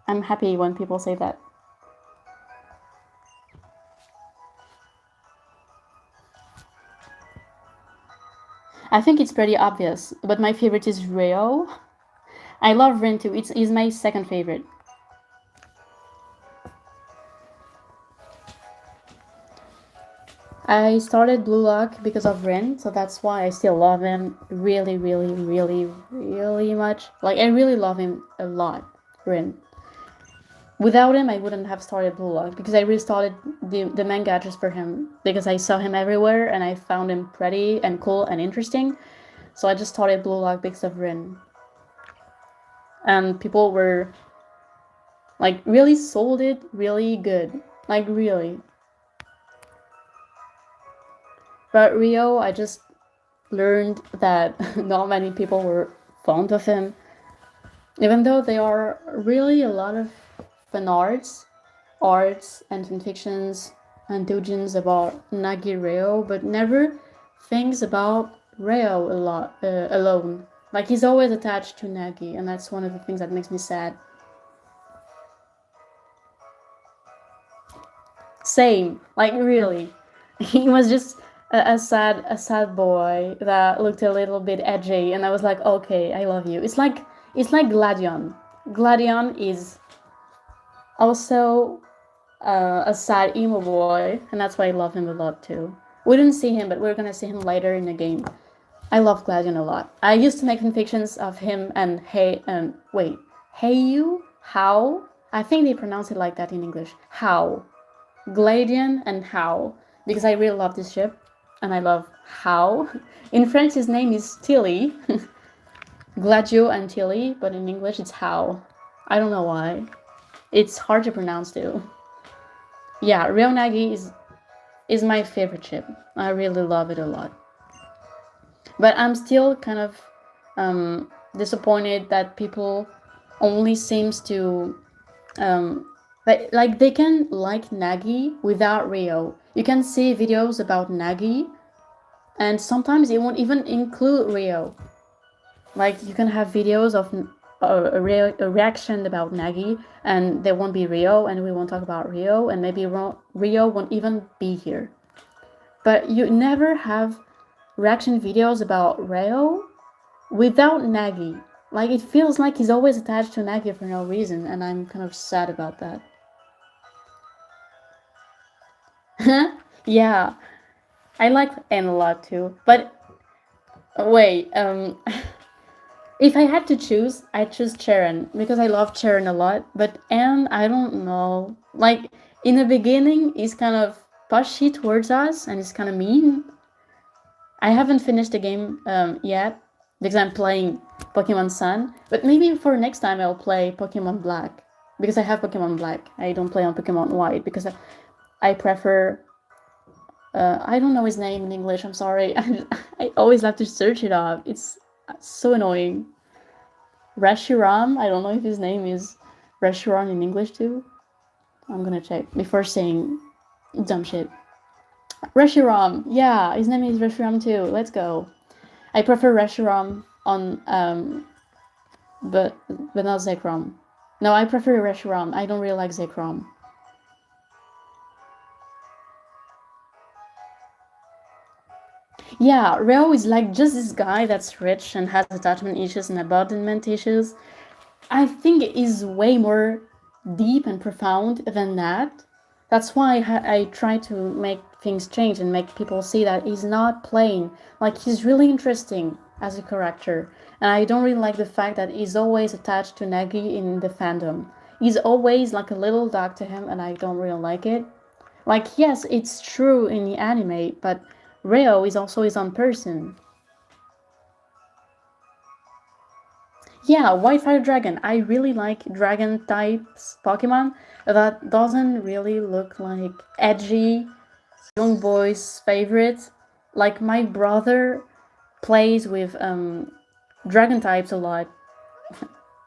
I'm happy when people say that. I think it's pretty obvious, but my favorite is Rio. I love Rin too. It's my second favorite. I started Blue Lock because of Rin, so that's why I still love him really, really, really, really much. Like, I really love him a lot, Rin. Without him, I wouldn't have started Blue Lock, because I really started the manga just for him, because I saw him everywhere and I found him pretty and cool and interesting. So I just started Blue Lock because of Rin. And people were, like, really sold it really good. Like, really. But Rio, I just learned that not many people were fond of him. Even though there are really a lot of fan arts and fanfictions and doujins about Nagi Rio, but never things about Rio a lot alone. Like, he's always attached to Nagi, and that's one of the things that makes me sad. Same, like, really. He was just a sad boy that looked a little bit edgy, and I was like, okay, I love you. It's like Gladion. Gladion is also a sad emo boy, and that's why I love him a lot too. We didn't see him, but we're gonna see him later in the game. I love Gladion a lot. I used to make fanfictions of him and Heyu? How? I think they pronounce it like that in English. How? Gladion and How. Because I really love this ship. And I love How. In French, his name is Tilly. Gladio and Tilly, but in English it's How. I don't know why. It's hard to pronounce too. Yeah, Ryounagi is my favorite ship. I really love it a lot. But I'm still kind of disappointed that people only seems to like they can like Nagi without Rio. You can see videos about Nagi, and sometimes it won't even include Rio. Like you can have videos of a reaction about Nagi, and there won't be Rio, and we won't talk about Rio, and maybe Rio won't even be here. But you never have reaction videos about Rio without Nagi. Like it feels like he's always attached to Nagi for no reason, and I'm kind of sad about that. Yeah, I like N a lot too. But wait, if I had to choose, I'd choose Charon because I love Charon a lot. But N, I don't know. Like in the beginning, he's kind of pushy towards us and he's kind of mean. I haven't finished the game yet because I'm playing Pokemon Sun. But maybe for next time I'll play Pokemon Black because I have Pokemon Black. I don't play on Pokemon White because I prefer. I don't know his name in English. I'm sorry. I always have to search it up. It's so annoying. Reshiram. I don't know if his name is Reshiram in English too. I'm gonna check before saying dumb shit. Reshiram. Yeah, his name is Reshiram too. Let's go. I prefer Reshiram on but not Zekrom. No, I prefer Reshiram. I don't really like Zekrom. Yeah, Reo is like just this guy that's rich and has attachment issues and abandonment issues. I think is way more deep and profound than that. That's why I try to make things change and make people see that he's not plain. Like he's really interesting as a character. And I don't really like the fact that he's always attached to Nagi in the fandom. He's always like a little dog to him and I don't really like it. Like yes, it's true in the anime, but Reo is also his own person. Yeah, White Fire Dragon. I really like dragon types Pokemon that doesn't really look like edgy young boys' favorite. Like my brother plays with dragon types a lot.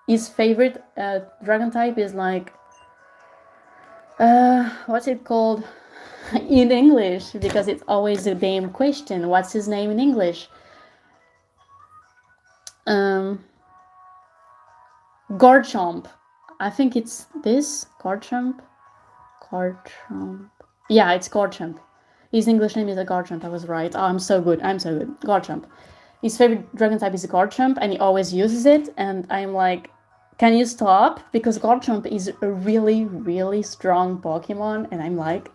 His favorite dragon type is like what's it called in English? Because it's always the same question. What's his name in English? Garchomp. I think it's this Garchomp. Garchomp. Yeah, it's Garchomp. His English name is a Garchomp. I was right. Oh, I'm so good. Garchomp. His favorite dragon type is Garchomp, and he always uses it. And I'm like, can you stop? Because Garchomp is a really, really strong Pokemon. And I'm like,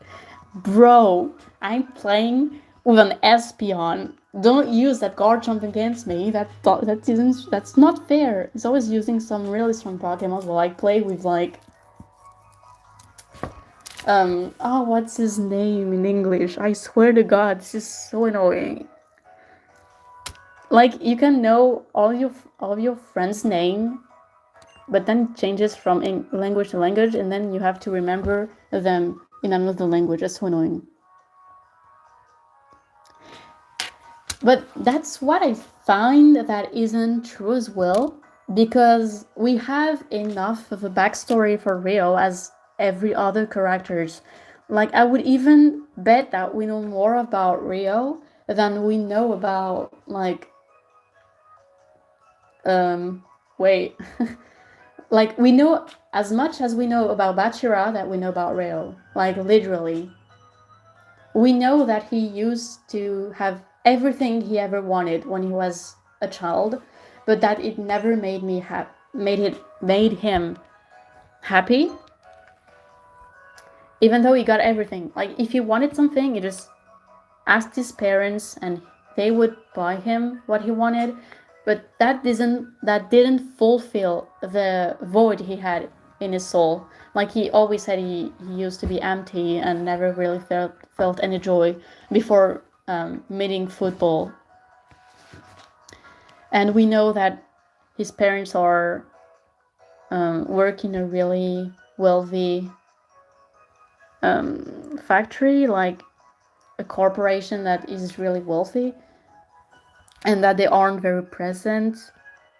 bro, I'm playing with an Espeon. Don't use that Garchomp against me. That's not fair. He's always using some really strong Pokemon while I play with like what's his name in English? I swear to God, this is so annoying. Like you can know all your friends' name, but then it changes from language to language, and then you have to remember them in another language. That's so annoying. But that's what I find that isn't true as well, because we have enough of a backstory for Rio as every other characters. Like I would even bet that we know more about Rio than we know about like wait. Like we know as much as we know about Bachira that we know about Rio. Like literally. We know that he used to have everything he ever wanted when he was a child, but that it never made him happy. Even though he got everything. Like if he wanted something, he just asked his parents and they would buy him what he wanted, but that didn't fulfill the void he had in his soul. Like he always said, he used to be empty and never really felt any joy before meeting football. And we know that his parents are work in a really wealthy factory, like a corporation that is really wealthy, and that they aren't very present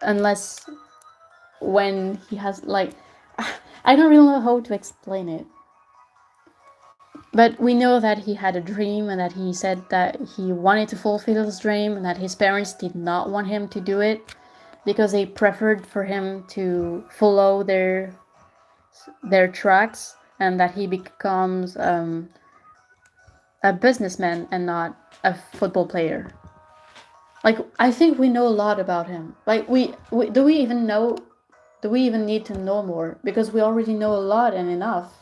unless when he has like I don't really know how to explain it. But we know that he had a dream and that he said that he wanted to fulfill his dream and that his parents did not want him to do it because they preferred for him to follow their tracks and that he becomes a businessman and not a football player. Like I think we know a lot about him. Like we do we even know do we even need to know more? Because we already know a lot and enough.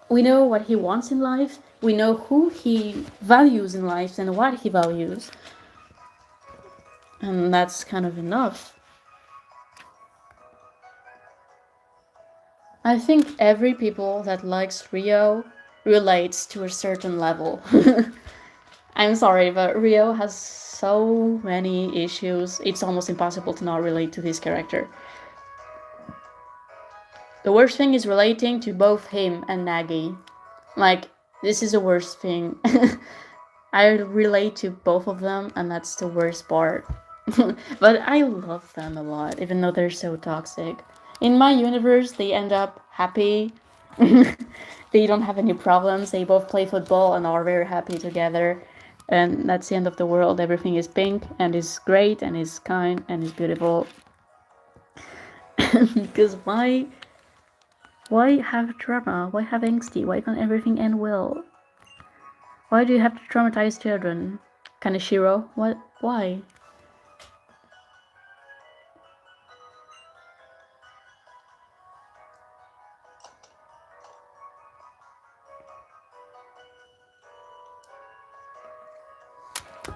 We know what he wants in life. We know who he values in life and what he values. And that's kind of enough. I think every people that likes Rio relates to a certain level. I'm sorry, but Rio has so many issues. It's almost impossible to not relate to this character. The worst thing is relating to both him and Nagi. Like, this is the worst thing. I relate to both of them, and that's the worst part. But I love them a lot, even though they're so toxic. In my universe, they end up happy. They don't have any problems. They both play football and are very happy together. And that's the end of the world. Everything is pink and is great and is kind and is beautiful. Because why have drama? Why have angsty? Why can't everything end well? Why do you have to traumatize children? Kaneshiro? What? Why?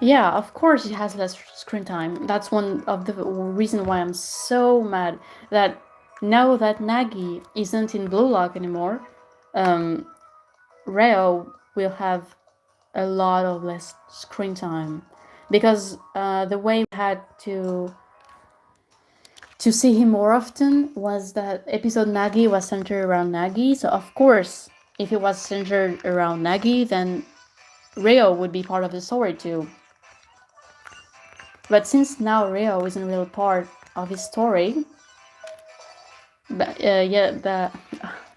Yeah, of course it has less screen time. That's one of the reason why I'm so mad that now that Nagi isn't in Blue Lock anymore, Reo will have a lot of less screen time because the way we had to see him more often was that episode Nagi was centered around Nagi. So of course, if it was centered around Nagi, then Reo would be part of the story too. But since now Reo isn't really part of his story, but yeah, the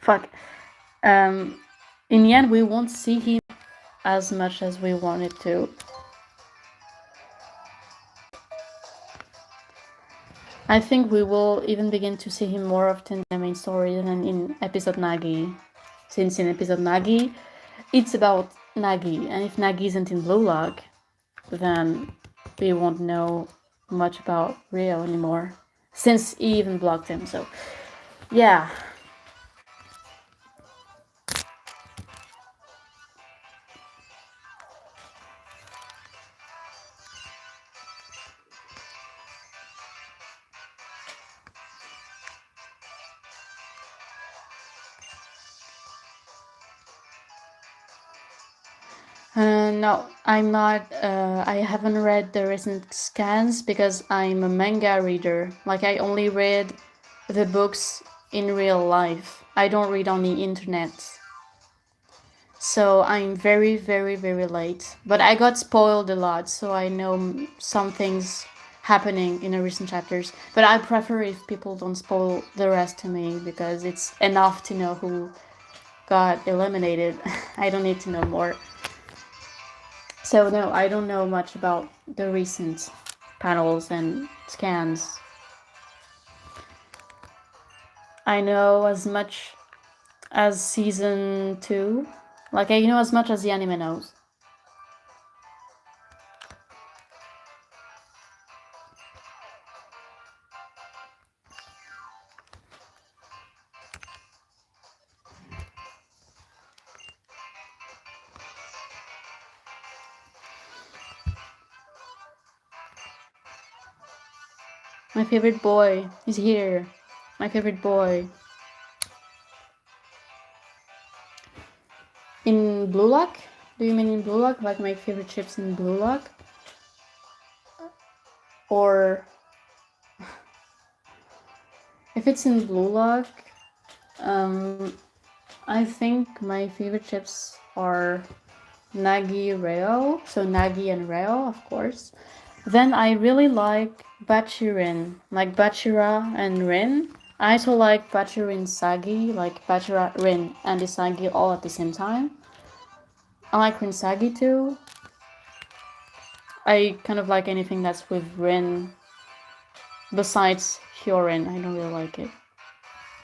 fuck. In the end, we won't see him as much as we wanted to. I think we will even begin to see him more often in the main story than in episode Nagi. Since in episode Nagi, it's about Nagi, and if Nagi isn't in Blue Lock, then we won't know much about Rio anymore. Since he even blocked him, so yeah. No, I'm not. I haven't read the recent scans because I'm a manga reader. Like, I only read the books in real life. I don't read on the internet. So I'm very, very, very late. But I got spoiled a lot, so I know some things happening in the recent chapters. But I prefer if people don't spoil the rest to me because it's enough to know who got eliminated. I don't need to know more. So no, I don't know much about the recent panels and scans. I know as much as season 2. Like, I know as much as the anime knows. My favorite boy is here. My favorite boy. In Blue Lock? Do you mean in Blue Lock? Like my favorite ships in Blue Lock? Or if it's in Blue Lock, I think my favorite ships are Nagi Reo. So Nagi and Reo, of course. Then I really like Bachirin, like Bachira and Rin. I also like Bachirin Sagi, like Bachira, Rin, and Isagi all at the same time. I like Rin Sagi too. I kind of like anything that's with Rin besides Hyorin. I don't really like it.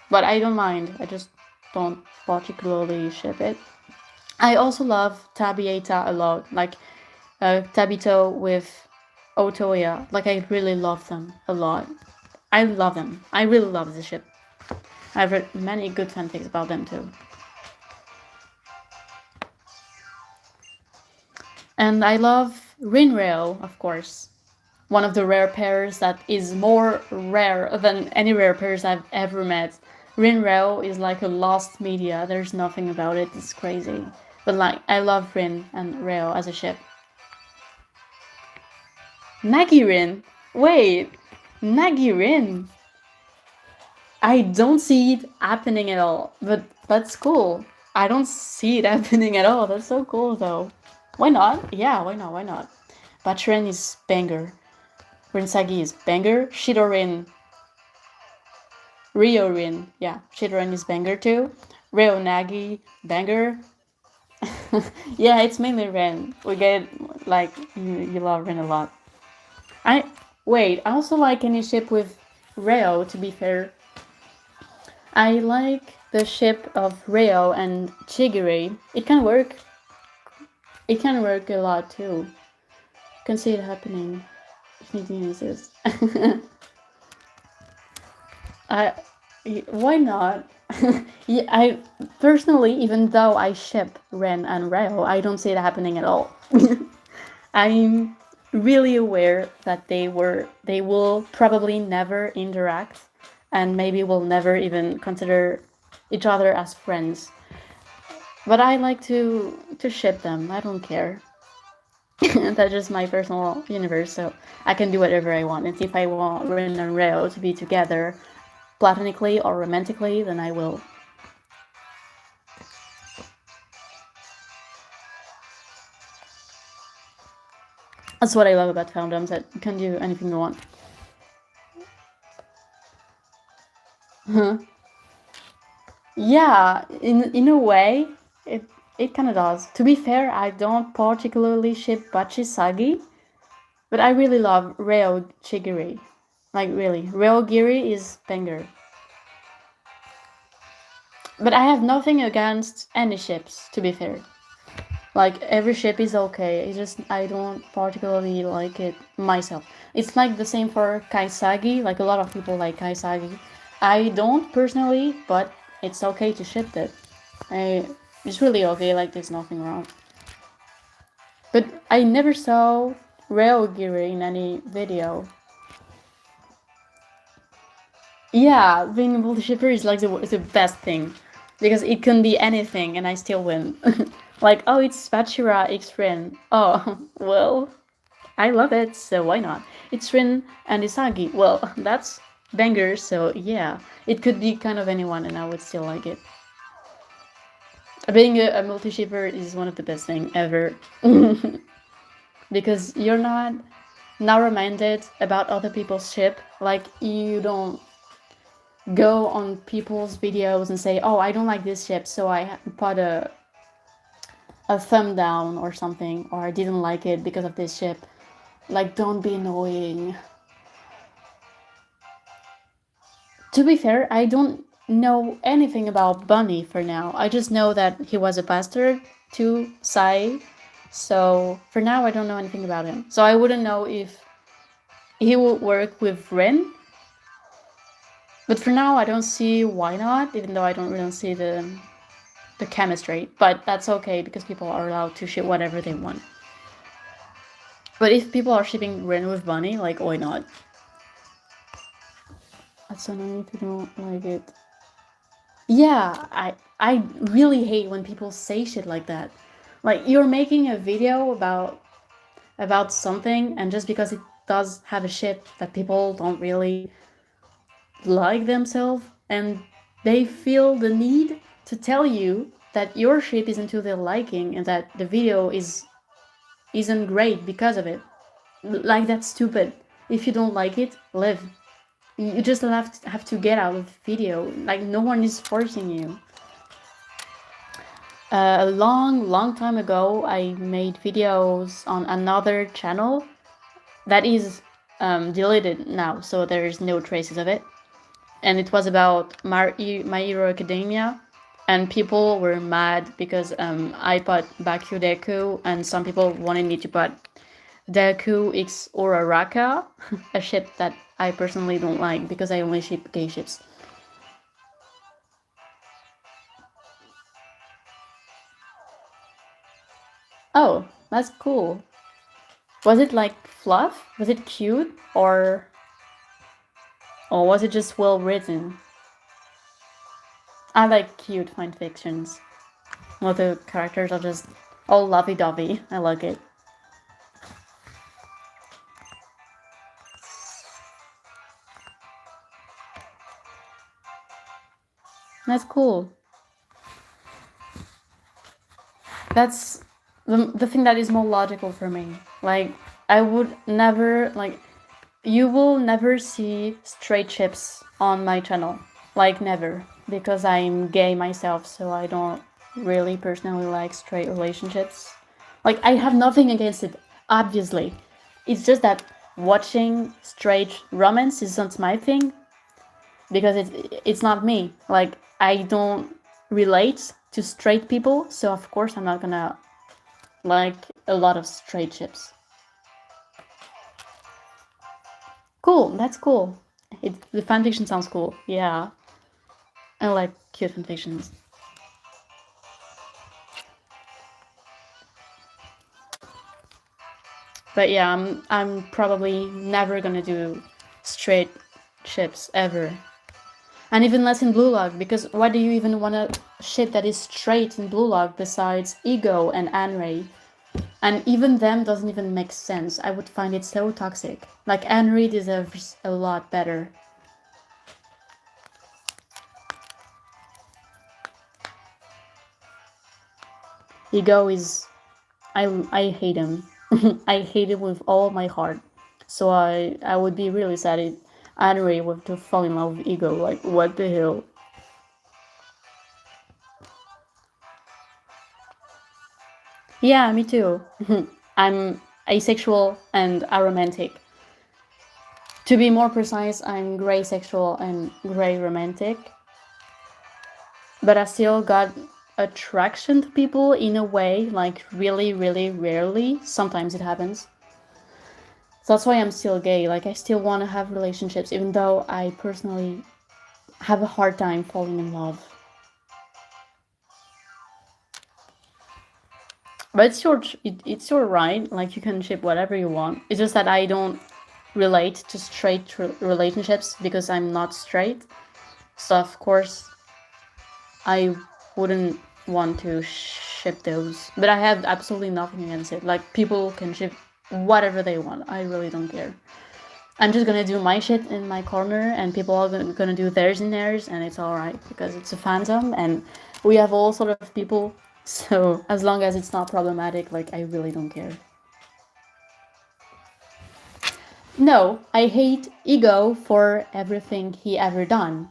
But I don't mind. I just don't particularly ship it. I also love Tabieta a lot. Like Tabito with Otoya. Like I really love them a lot. I love them. I really love this ship. I've read many good fanfics about them too. And I love Rinrail, of course. One of the rare pairs that is more rare than any rare pairs I've ever met. Rinrail is like a lost media. There's nothing about it. It's crazy. But like, I love Rin and Rail as a ship. Nagirin? Wait, Nagirin? I don't see it happening at all, but that's cool. I don't see it happening at all. That's so cool though. Why not? Yeah, why not? Why not? Bachirin is banger. Rinsagi is banger. Shidorin. Ryorin. Yeah, Shidorin is banger too. Reo Nagi, banger. Yeah, it's mainly Ren. We get like you love Ren a lot. I also like any ship with Reo, to be fair. I like the ship of Reo and Chigiri. It can work. It can work a lot too. You can see it happening if anything exists. Why not? Yeah, I personally, even though I ship Ren and Reo, I don't see it happening at all. I'm really aware that they will probably never interact, and maybe will never even consider each other as friends. But I like to ship them. I don't care. That's just my personal universe, so I can do whatever I want. And if I want Rin and Reo to be together, platonically or romantically, then I will. That's what I love about fandoms, that you can do anything you want. Huh? Yeah, in a way, it kind of does. To be fair, I don't particularly ship Bachisagi, but I really love Reo Chigiri. Like really, Reo Giri is banger. But I have nothing against any ships, to be fair. Like every ship is okay. It's just I don't particularly like it myself. It's like the same for Kaisagi. Like a lot of people like Kaisagi. I don't personally, but it's okay to ship it. It's really okay. Like there's nothing wrong. But I never saw Railgiri in any video. Yeah, being a multi-shipper is like the best thing. Because it can be anything and I still win. Like, oh, it's Bachira X Rin. Oh, well, I love it, so why not? It's Rin and Isagi. Well, that's banger, so yeah. It could be kind of anyone and I would still like it. Being a multi-shipper is one of the best things ever. Because you're not narrow-minded about other people's ship. Like, you don't go on people's videos and say, oh, I don't like this ship, so I put a thumb down or something, or I didn't like it because of this ship. Like, don't be annoying. To be fair, I don't know anything about Bunny for now. I just know that he was a bastard to Sai. So for now, I don't know anything about him. So I wouldn't know if he will work with Rin. But for now, I don't see why not, even though I don't really see the chemistry. But that's okay, because people are allowed to ship whatever they want. But if people are shipping Rin with Bunny, like, why not? That's annoying if you don't like it. Yeah, I really hate when people say shit like that. Like you're making a video about something, and just because it does have a shit that people don't really like themselves, and they feel the need to tell you that your shit isn't to their liking and that the video isn't great because of it. Like that's stupid. If you don't like it, live. You just have to get out of the video. Like no one is forcing you. A long time ago, I made videos on another channel that is deleted now, so there's no traces of it. And it was about My Hero Academia, and people were mad because I put Baku Deku, and some people wanted me to put Deku X Uraraka, a ship that I personally don't like because I only ship gay ships. Oh, that's cool. Was it like fluff? Was it cute? Or was it just well written? I like cute fan fictions. Well, the characters are just all lovey-dovey. I like it. That's cool. That's the thing that is more logical for me. Like, I would never, like, you will never see straight ships on my channel. Like, never. Because I'm gay myself, so I don't really personally like straight relationships. Like, I have nothing against it, obviously. It's just that watching straight romance is not my thing because it's not me. Like, I don't relate to straight people, so of course I'm not gonna like a lot of straight ships. Cool, that's cool. The fanfiction sounds cool. Yeah, I like cute fanfictions. But yeah, I'm probably never gonna do straight ships ever, and even less in Blue Lock, because why do you even want a ship that is straight in Blue Lock besides Ego and Anrei? And even them doesn't even make sense. I would find it so toxic. Like Anrei deserves a lot better. Ego is I hate him. I hate him with all my heart. So I would be really sad if Anrei were to fall in love with Ego. Like what the hell? Yeah, me too. I'm asexual and aromantic. To be more precise, I'm gray sexual and gray romantic. But I still got attraction to people in a way, like really, really rarely. Sometimes it happens. So that's why I'm still gay. Like I still want to have relationships, even though I personally have a hard time falling in love. But it's your right. Like you can ship whatever you want. It's just that I don't relate to straight relationships because I'm not straight. So of course I wouldn't want to ship those. But I have absolutely nothing against it. Like people can ship whatever they want. I really don't care. I'm just gonna do my shit in my corner, and people are gonna do theirs in theirs, and it's alright because it's a fandom, and we have all sort of people. So as long as it's not problematic, like I really don't care. No, I hate Ego for everything he ever done.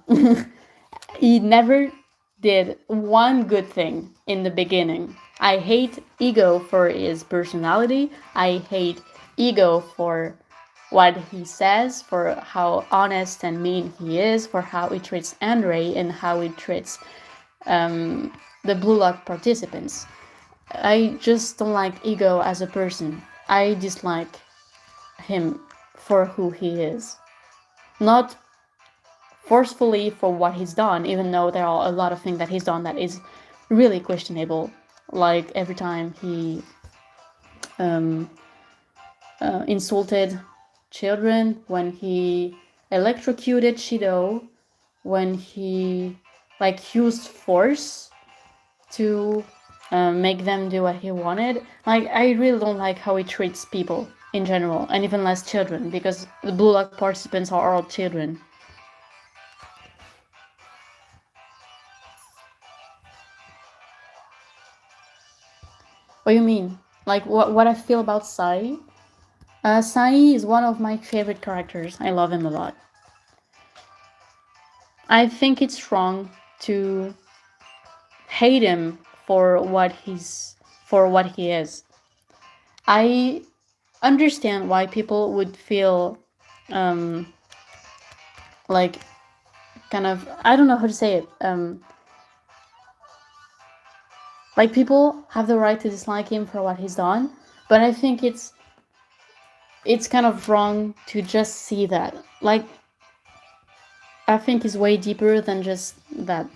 He never did one good thing in the beginning. I hate Ego for his personality. I hate Ego for what he says, for how honest and mean he is, for how he treats Andre and how he treats the Blue Lock participants. I just don't like Ego as a person. I dislike him for who he is. Not forcefully for what he's done, even though there are a lot of things that he's done that is really questionable. Like every time he insulted children, when he electrocuted Shido when he like used force to make them do what he wanted. Like, I really don't like how he treats people in general, and even less children, because the Blue Lock participants are all children. What do you mean? Like, what I feel about Sai? Sai is one of my favorite characters. I love him a lot. I think it's wrong to hate him for what he is. I understand why people would feel like kind of, I don't know how to say it. Like, people have the right to dislike him for what he's done, but I think it's kind of wrong to just see that. Like, I think it's way deeper than just that.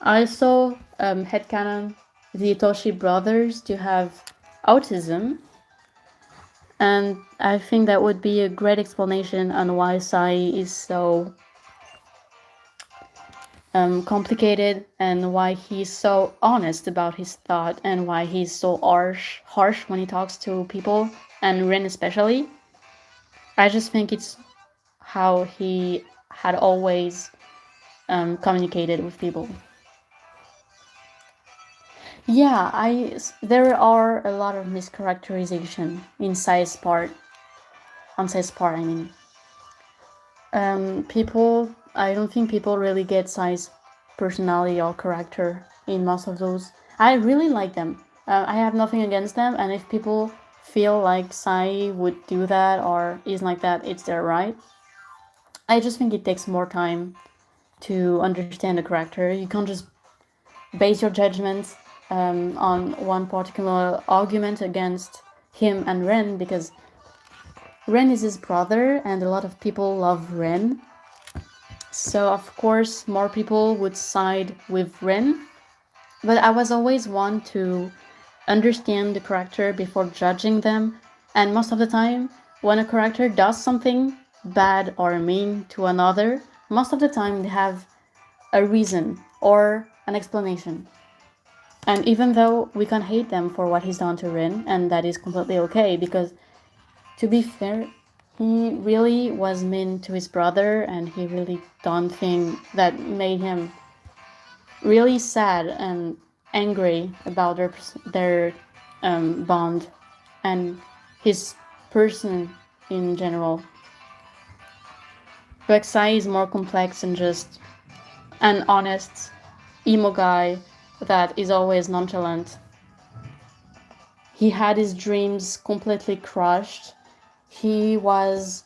I saw headcanon the Itoshi brothers to have autism, and I think that would be a great explanation on why Sai is so complicated, and why he's so honest about his thought, and why he's so harsh when he talks to people, and Rin especially. I just think it's how he had always communicated with people. Yeah, there are a lot of mischaracterization in Sai's part. On Sai's part, I mean. I don't think people really get Sai's personality or character in most of those. I really like them. I have nothing against them, and if people feel like Sai would do that or is like that, it's their right. I just think it takes more time to understand the character. You can't just base your judgment on one particular argument against him and Ren, because Ren is his brother, and a lot of people love Ren. So, of course, more people would side with Ren. But I was always one to understand the character before judging them. And most of the time, when a character does something bad or mean to another, most of the time they have a reason or an explanation. And even though we can hate them for what he's done to Rin, and that is completely okay, because to be fair, he really was mean to his brother, and he really done things that made him really sad and angry about their bond and his person in general. But Sai is more complex than just an honest emo guy that is always nonchalant. He had his dreams completely crushed. He was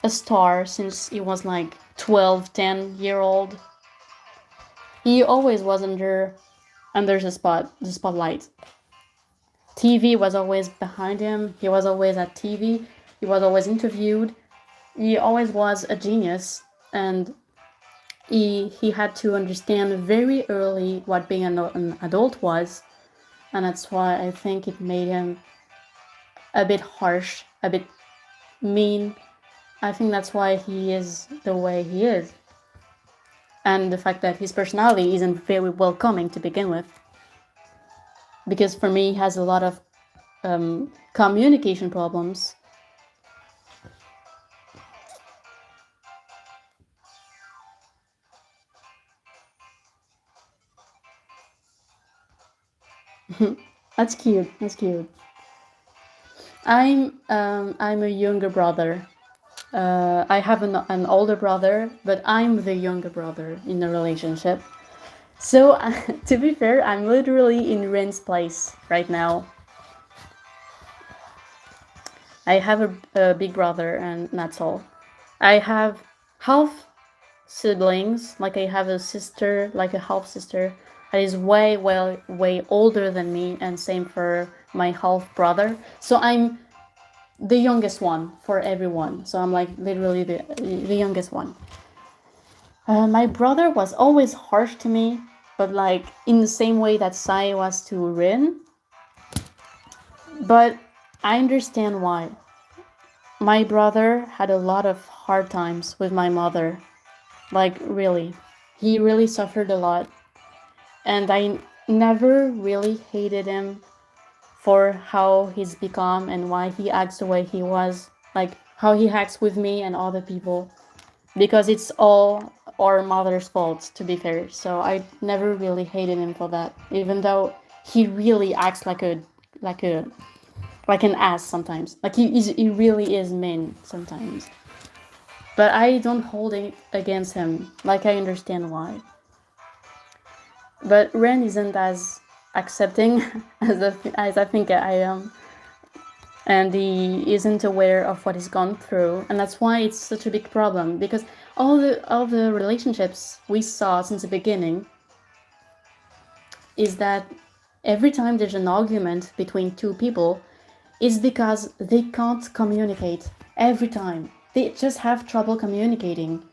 a star since he was like 12, 10-year-old. He always was under the spotlight. TV was always behind him. He was always at TV. He was always interviewed. He always was a genius, and he had to understand very early what being an adult was, and that's why I think it made him a bit harsh, a bit mean. I think that's why he is the way he is, and the fact that his personality isn't very welcoming to begin with, because for me he has a lot of communication problems. That's cute. That's cute. I'm a younger brother. I have an older brother, but I'm the younger brother in the relationship. So, to be fair, I'm literally in Ren's place right now. I have a big brother, and that's all. I have half siblings, like I have a sister, like a half sister, that is way older than me, and same for my half brother. So I'm the youngest one for everyone. So I'm like literally the youngest one. My brother was always harsh to me, but like in the same way that Sai was to Rin. But I understand why. My brother had a lot of hard times with my mother. Like, really. He really suffered a lot. And I never really hated him for how he's become and why he acts the way he was. Like, how he acts with me and other people. Because it's all our mother's fault, to be fair. So I never really hated him for that. Even though he really acts like an ass sometimes. Like he really is mean sometimes. But I don't hold it against him. Like, I understand why. But Ren isn't as accepting as I think I am. And he isn't aware of what he's gone through. And that's why it's such a big problem. Because all the relationships we saw since the beginning is that every time there's an argument between two people, it's because they can't communicate. Every time. They just have trouble communicating.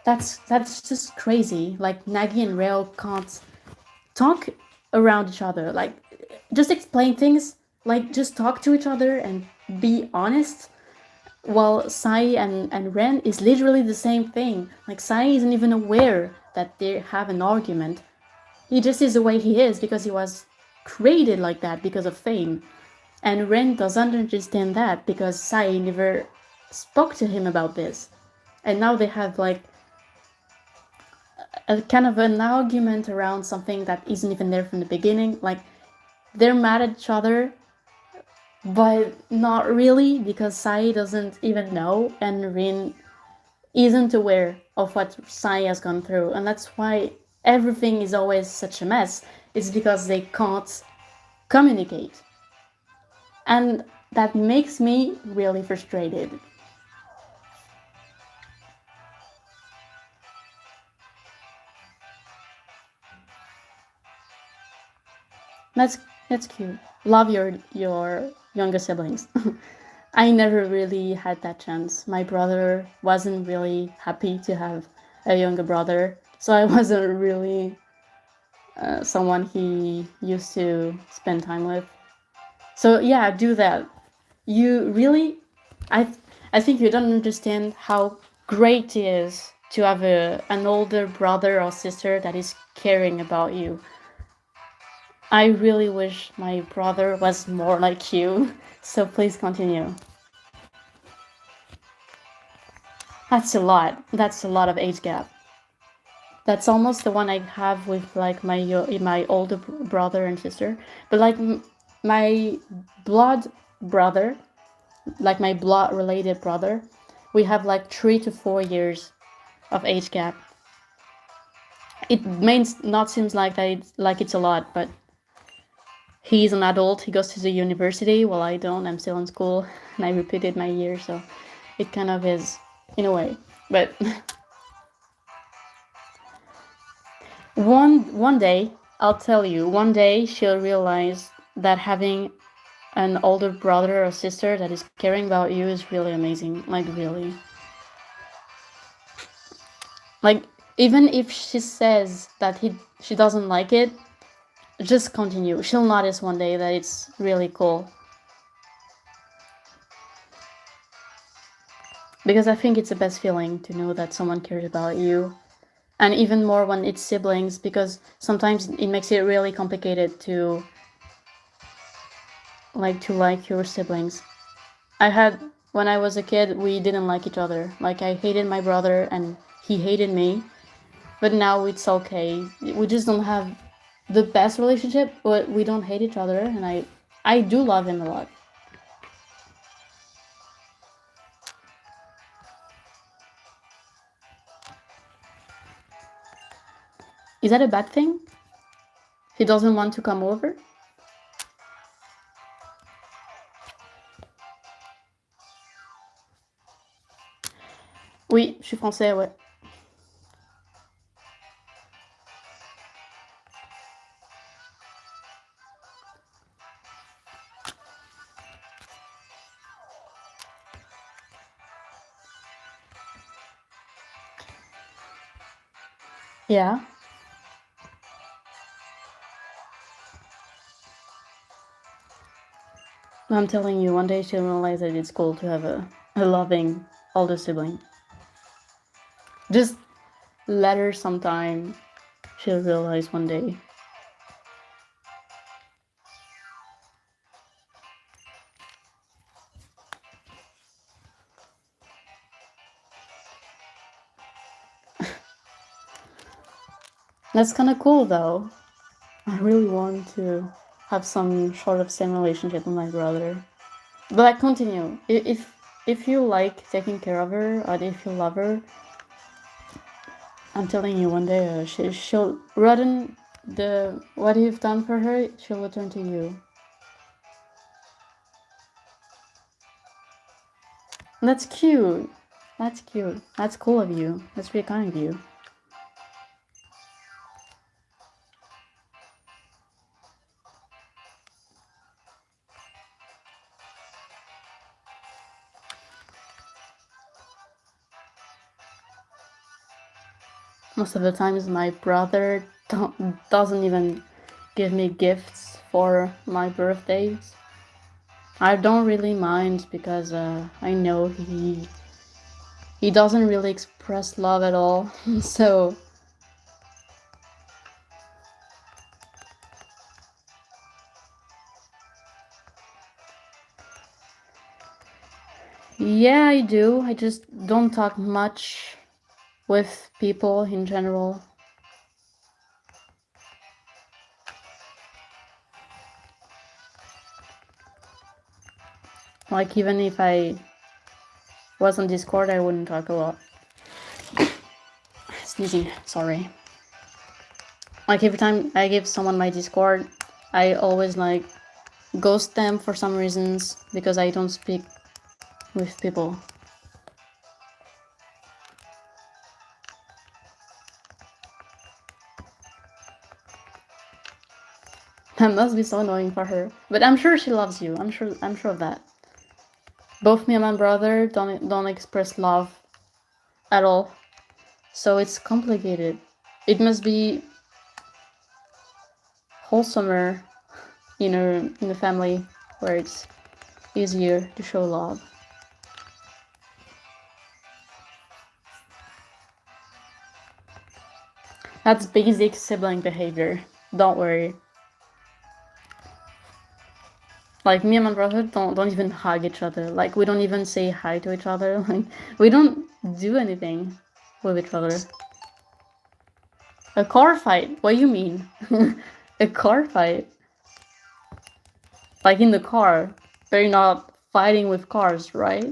That's just crazy. Like, Nagi and Reo can't talk around each other. Like, just explain things. Like, just talk to each other and be honest. While Sai and Ren is literally the same thing. Like, Sai isn't even aware that they have an argument. He just is the way he is because he was created like that because of fame. And Ren doesn't understand that because Sai never spoke to him about this. And now they have like a kind of an argument around something that isn't even there from the beginning. Like, they're mad at each other, but not really, because Sai doesn't even know and Rin isn't aware of what Sai has gone through. And that's why everything is always such a mess. It's because they can't communicate. And that makes me really frustrated. That's cute. Love your younger siblings. I never really had that chance. My brother wasn't really happy to have a younger brother, so I wasn't really someone he used to spend time with. So yeah, do that. You really, I I think you don't understand how great it is to have an older brother or sister that is caring about you. I really wish my brother was more like you. So please continue. That's a lot. That's a lot of age gap. That's almost the one I have with like my older brother and sister. But like my blood brother, like my blood related brother, we have like 3 to 4 years of age gap. It may not seems like it's a lot, but he's an adult. He goes to the university. Well, I don't. I'm still in school, and I repeated my year, so it kind of is in a way. But one day, I'll tell you. One day, she'll realize that having an older brother or sister that is caring about you is really amazing. Like, really. Like, even if she says that she doesn't like it, just continue. She'll notice one day that it's really cool. Because I think it's the best feeling to know that someone cares about you. And even more when it's siblings, because sometimes it makes it really complicated to like your siblings. When I was a kid, we didn't like each other. Like, I hated my brother and he hated me. But now it's okay. We just don't have the best relationship, but we don't hate each other, and I do love him a lot. Is that a bad thing? He doesn't want to come over? Oui, je suis français, ouais. Yeah. I'm telling you, one day she'll realize that it's cool to have a loving older sibling. Just let her some time. She'll realize one day. That's kind of cool, though. I really want to have some sort of same relationship with my brother. But like, continue. If you like taking care of her, or if you love her, I'm telling you, one day she'll return what you've done for her. She'll return to you. That's cute. That's cute. That's cool of you. That's really kind of you. Most of the times, my brother doesn't even give me gifts for my birthdays. I don't really mind because I know he doesn't really express love at all. So yeah, I do. I just don't talk much with people in general. Like, even if I was on Discord, I wouldn't talk a lot. Sneezing, sorry. Like, every time I give someone my Discord, I always like ghost them for some reasons because I don't speak with people. That must be so annoying for her. But I'm sure she loves you. I'm sure of that. Both me and my brother don't express love at all. So it's complicated. It must be wholesomer in a family where it's easier to show love. That's basic sibling behavior. Don't worry. Like, me and my brother don't even hug each other. Like, we don't even say hi to each other. Like, we don't do anything with each other. A car fight? What do you mean? A car fight? Like, in the car. They're not fighting with cars, right?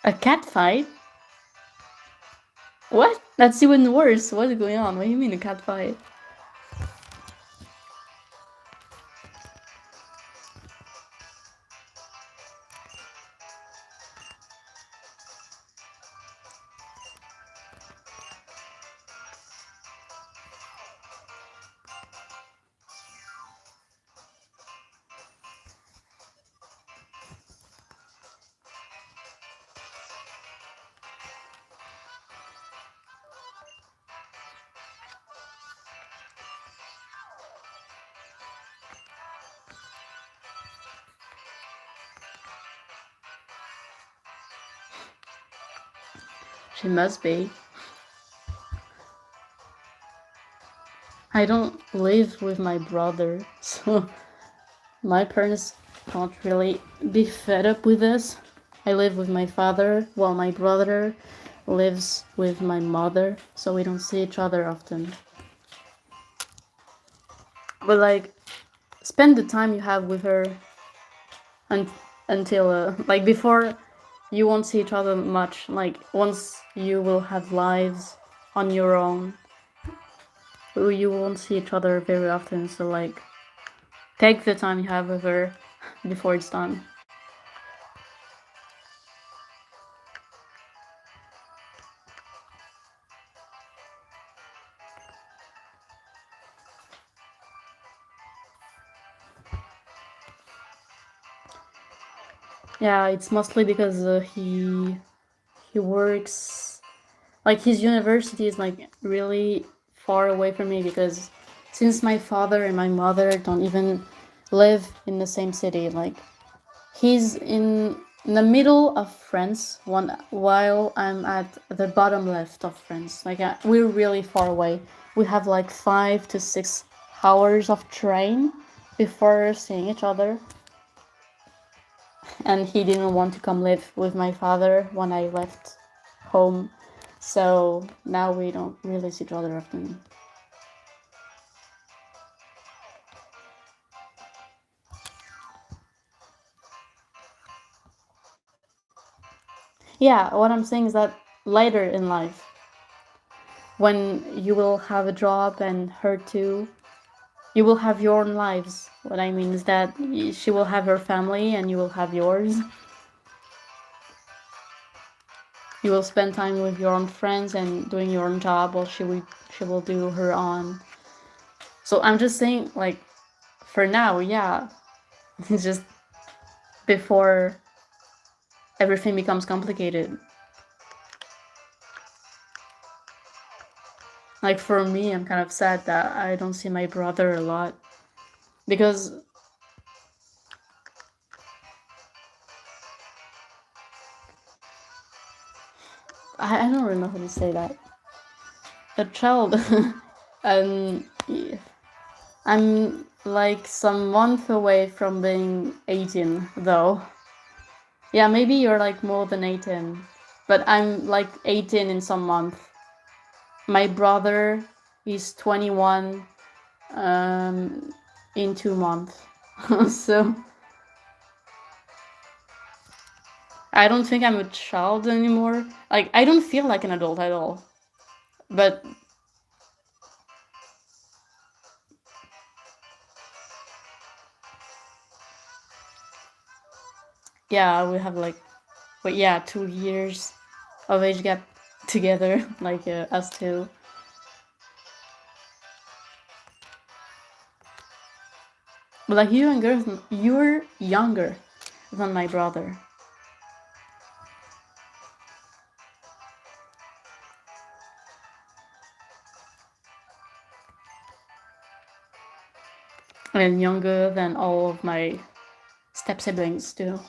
A cat fight? What? That's even worse. What is going on? What do you mean, a cat fight? She must be. I don't live with my brother, so my parents can't really be fed up with this. I live with my father, while my brother lives with my mother, so we don't see each other often. But like, spend the time you have with her until like, before you won't see each other much. Like, once you will have lives on your own, you won't see each other very often. So like, take the time you have with her before it's done. Yeah, it's mostly because he works, like, his university is like really far away from me because since my father and my mother don't even live in the same city, like he's in the middle of France while I'm at the bottom left of France. Like we're really far away. We have like 5 to 6 hours of train before seeing each other. And he didn't want to come live with my father when I left home. So now we don't really see each other often. Yeah, what I'm saying is that later in life, when you will have a job and her too, you will have your own lives. What I mean is that she will have her family and you will have yours. You will spend time with your own friends and doing your own job, while she will do her own. So I'm just saying, like, for now, yeah, it's just before everything becomes complicated. Like for me, I'm kind of sad that I don't see my brother a lot because I don't really know how to say that. A child, and I'm like some month away from being 18, though. Yeah, maybe you're like more than 18, but I'm like 18 in some month. My brother is 21 in 2 months. So I don't think I'm a child anymore. Like, I don't feel like an adult at all. But yeah, we have like, but yeah, 2 years of age gap together, like us two. But like you're younger than my brother. And younger than all of my step siblings too.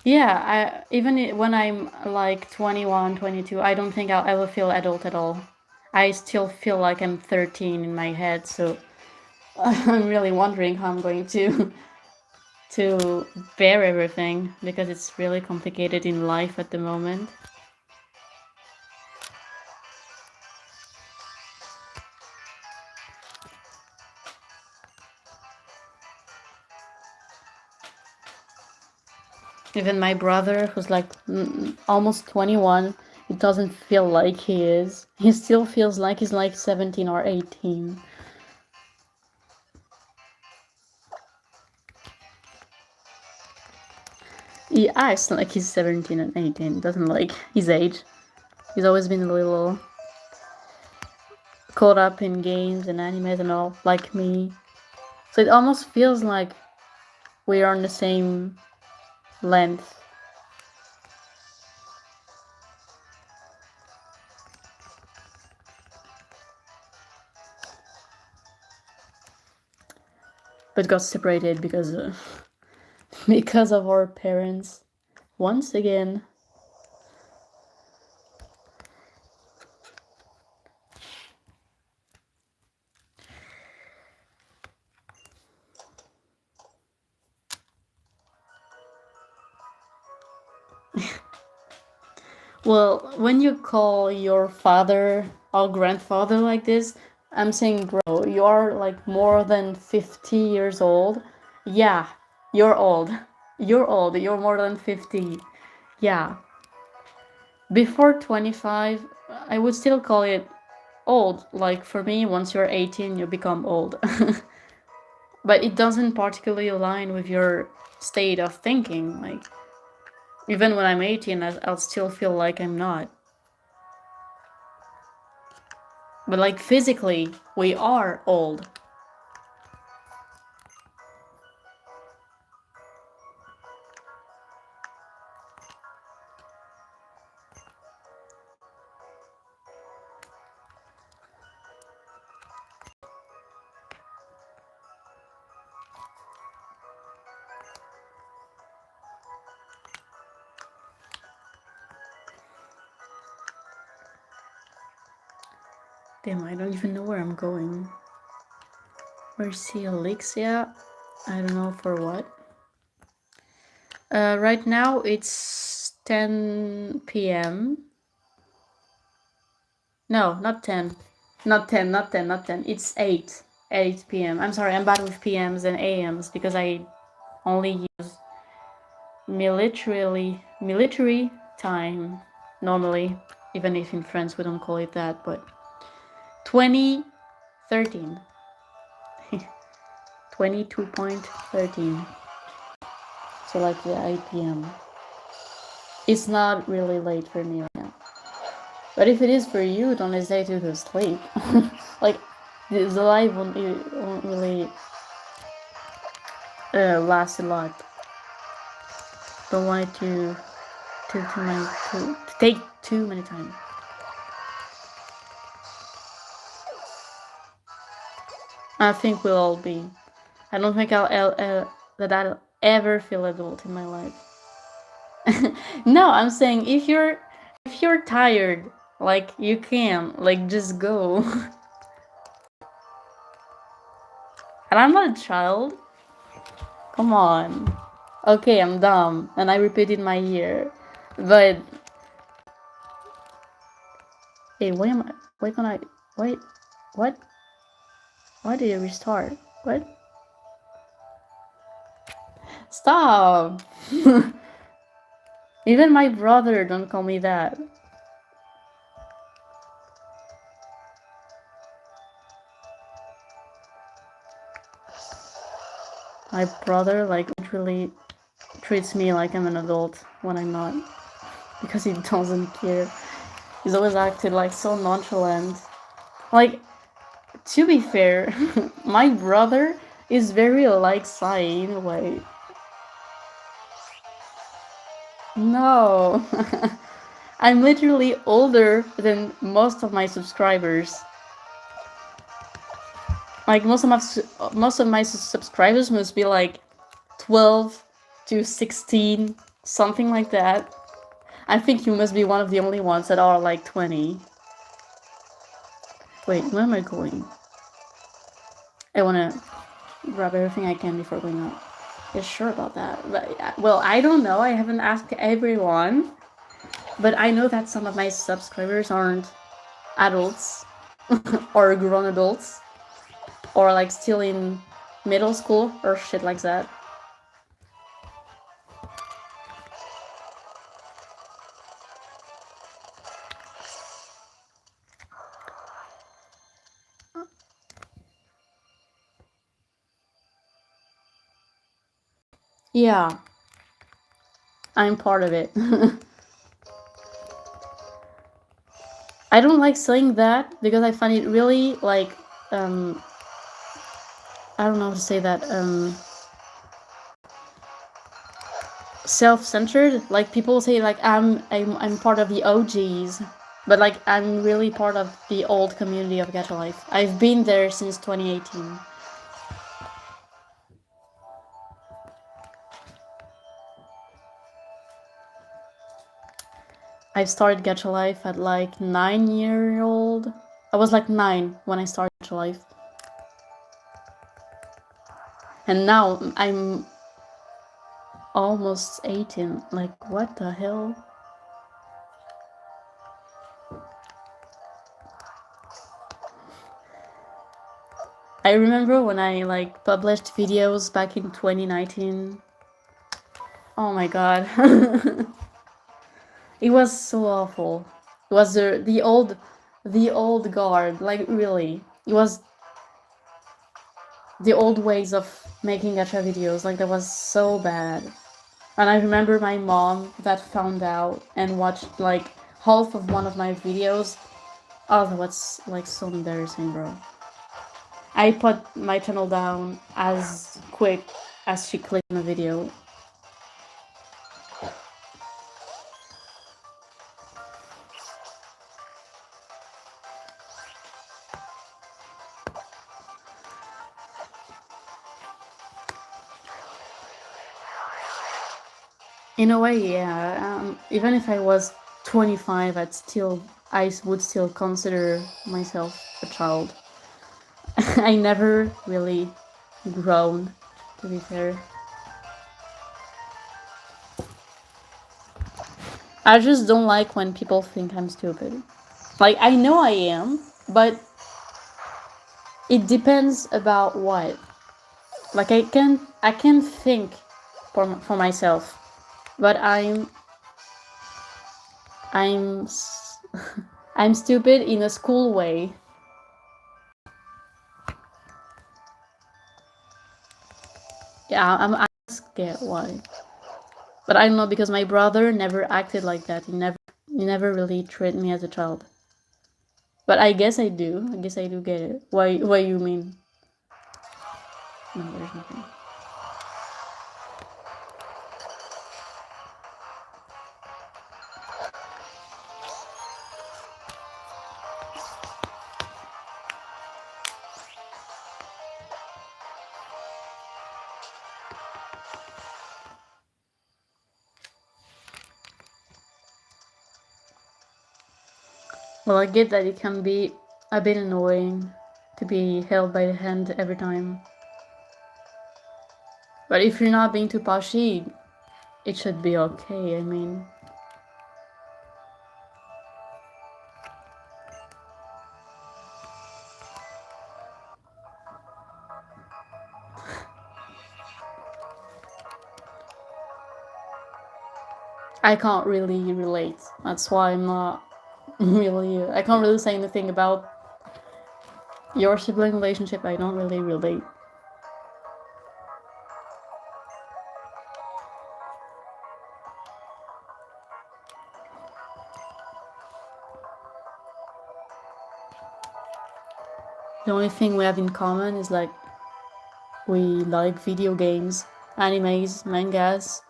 Yeah, even when I'm like 21, 22, I don't think I'll ever feel adult at all. I still feel like I'm 13 in my head, so I'm really wondering how I'm going to to bear everything because it's really complicated in life at the moment. Even my brother, who's like almost 21, it doesn't feel like he is. He still feels like he's like 17 or 18. He acts like he's 17 and 18, doesn't like his age. He's always been a little caught up in games and animes and all, like me. So it almost feels like we are on the same length. But got separated because of our parents once again. Well, when you call your father or grandfather like this, I'm saying, bro, you're like more than 50 years old. Yeah, you're old. You're old. You're more than 50. Yeah. Before 25, I would still call it old. Like for me, once you're 18, you become old. But it doesn't particularly align with your state of thinking. Like, even when I'm 18, I'll still feel like I'm not. But like physically, we are old. Damn, I don't even know where I'm going. Where's the Elixia? I don't know for what. Right now it's 10 p.m. No, not 10. Not 10, not 10, not 10. It's 8. 8 p.m. I'm sorry, I'm bad with PMs and AMs because I only use military time normally, even if in France we don't call it that, but 2013. 22.13. So like the 8 p.m. It's not really late for me right now. But if it is for you, don't hesitate to go sleep. Like, the life won't really last a lot. Don't want it to take too many time. I think we'll all be. I don't think I'll ever feel adult in my life. No, I'm saying if you're tired, like you can, like just go. And I'm not a child. Come on. Okay, I'm dumb, and I repeated my year, but hey, why am I? Why can't I? Wait, what? Why did it restart? What? Stop! Even my brother don't call me that. My brother like literally treats me like I'm an adult when I'm not, because he doesn't care. He's always acted like so nonchalant. Like, to be fair, my brother is very like Sai in a way. No. I'm literally older than most of my subscribers. Like most of my subscribers must be like 12 to 16, something like that. I think you must be one of the only ones that are like 20. Wait, where am I going? I want to grab everything I can before going out. Yeah, sure about that. But, well, I don't know. I haven't asked everyone. But I know that some of my subscribers aren't adults or grown adults or like still in middle school or shit like that. Yeah, I'm part of it. I don't like saying that because I find it really like I don't know how to say that, self-centered. Like people say like I'm part of the OGs, but like I'm really part of the old community of Gacha Life. I've been there since 2018. I started Gacha Life at like 9-year-old. I was like 9 when I started Gacha Life. And now I'm almost 18. Like, what the hell? I remember when I like published videos back in 2019. Oh my god. It was so awful. It was the old guard, like really. It was the old ways of making gacha videos, like that was so bad. And I remember my mom that found out and watched like half of one of my videos. Oh, that was like so embarrassing, bro. I put my channel down as quick as she clicked on the video. In a way, yeah. Even if I was 25, I would still consider myself a child. I never really grown, to be fair. I just don't like when people think I'm stupid. Like, I know I am, but it depends about what. Like, I can think for myself, but I'm I'm stupid in a school way. Yeah, I'm scared why. But I don't know, because my brother never acted like that. He never really treated me as a child. But I guess I do. I guess I do get it. Why you mean? No, there's nothing. Well, I get that it can be a bit annoying to be held by the hand every time. But if you're not being too pushy, it should be okay, I mean. I can't really relate. That's why I'm not really. I can't really say anything about your sibling relationship. I don't really relate. The only thing we have in common is like we like video games, animes, mangas.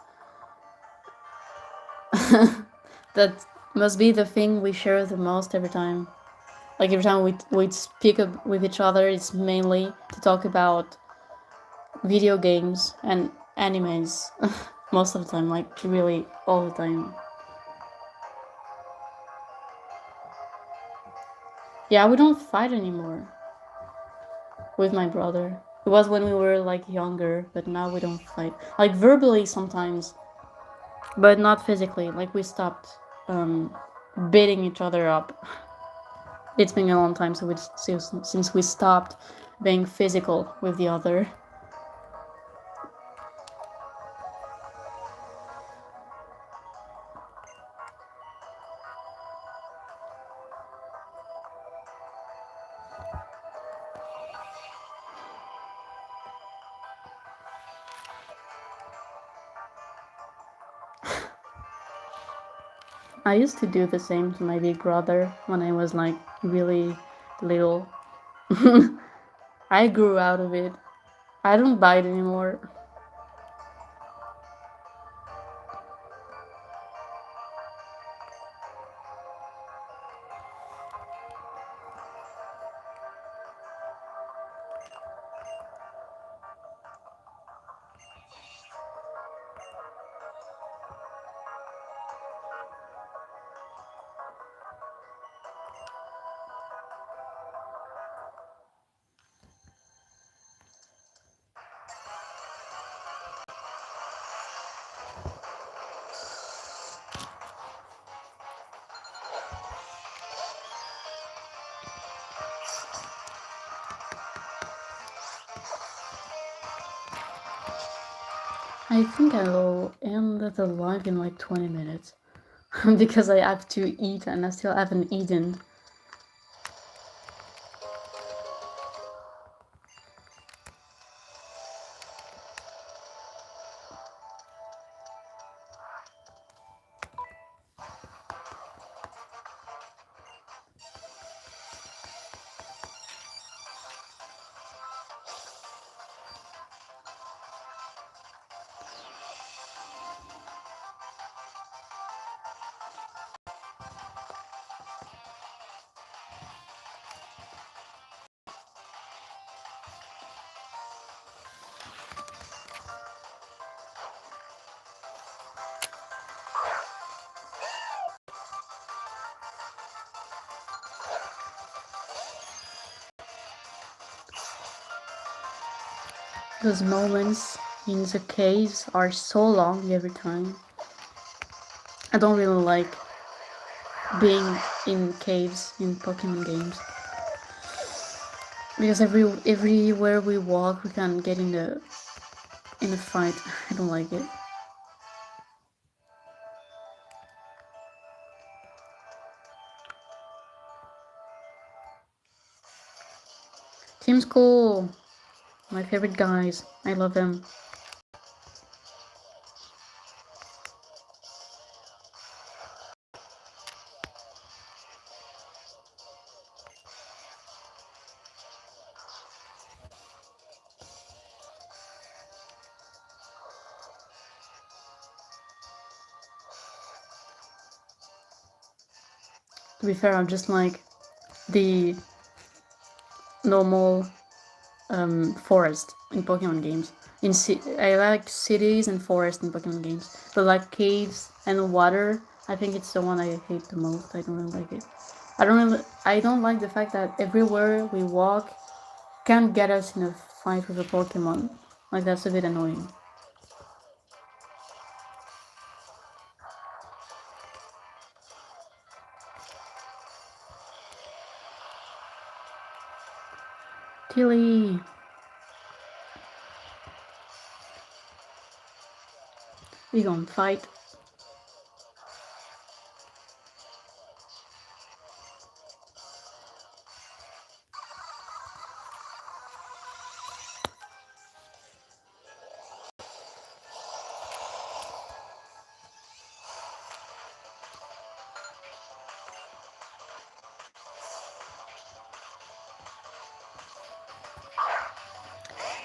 That must be the thing we share the most every time. Like every time we speak with each other, it's mainly to talk about video games and animes. Most of the time, like really all the time. Yeah, we don't fight anymore with my brother. It was when we were like younger, but now we don't fight. Like verbally sometimes, but not physically. Like we stopped beating each other up. It's been a long time since we stopped being physical with the other. I used to do the same to my big brother when I was like really little. I grew out of it. I don't bite anymore. I think I'll end the live in like 20 minutes because I have to eat and I still haven't eaten. Those moments in the caves are so long every time. I don't really like being in caves in Pokemon games because everywhere we walk we can get in a fight. I don't like it. Team School, my favorite guys. I love them. To be fair, I'm just like the normal forest in Pokemon games. I like cities and forests in Pokemon games, but like caves and water, I think it's the one I hate the most. I don't really like it. I don't like the fact that everywhere we walk can't get us in a fight with a Pokemon. Like that's a bit annoying. Tilly, we gonna fight.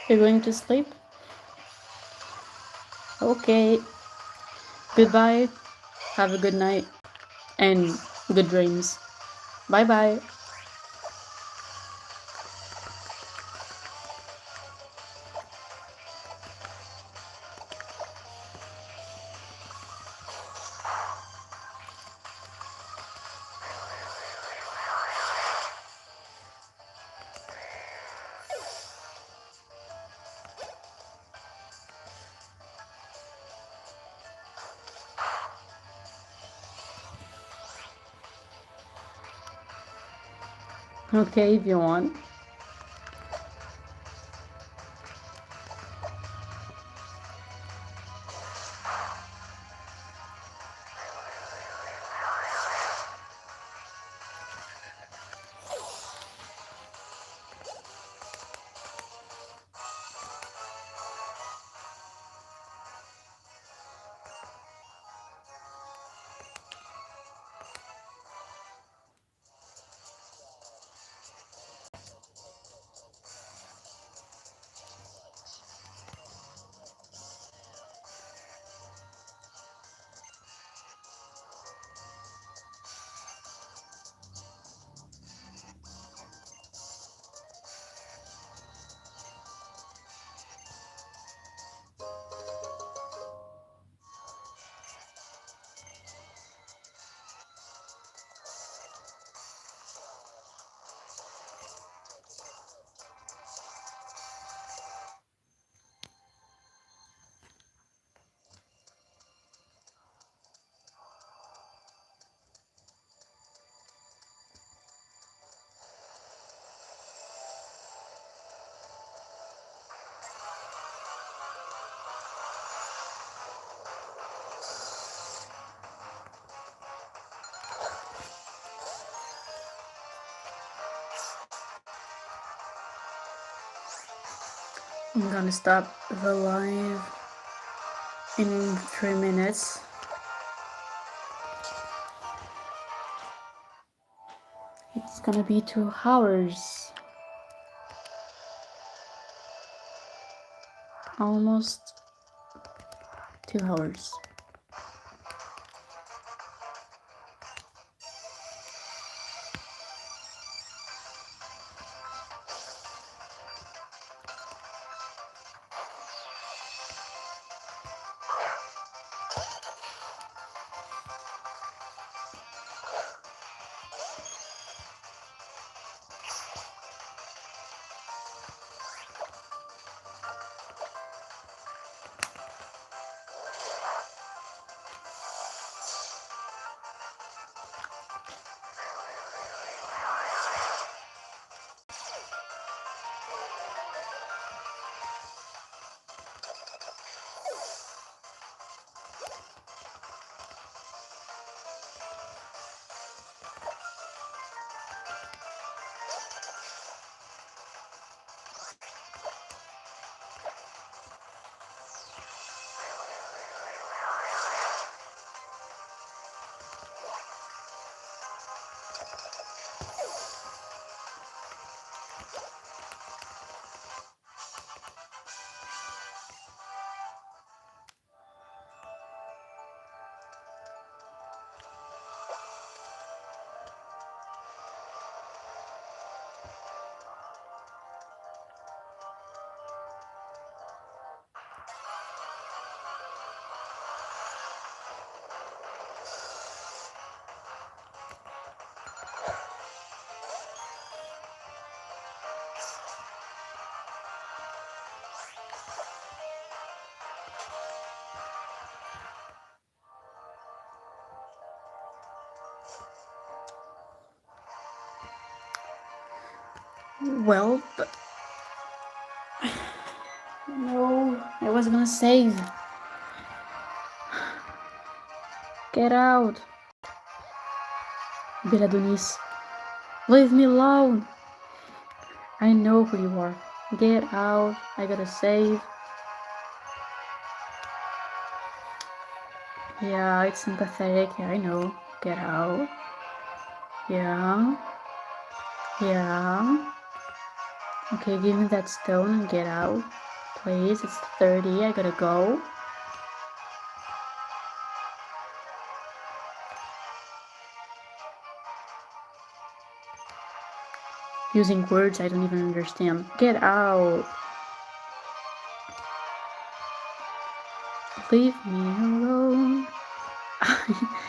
You're going to sleep? Okay. Goodbye. Have a good night and good dreams. Bye bye. Okay, if you want. I'm gonna stop the live in 3 minutes. It's gonna be 2 hours. Almost 2 hours. Well, but... No, I was gonna save. Get out. Beladonis. Leave me alone. I know who you are. Get out. I gotta save. Yeah, it's sympathetic. I know. Get out. Yeah. Yeah. Okay, give me that stone and get out. Please, it's 30. I gotta go. Using words I don't even understand. Get out. Leave me alone.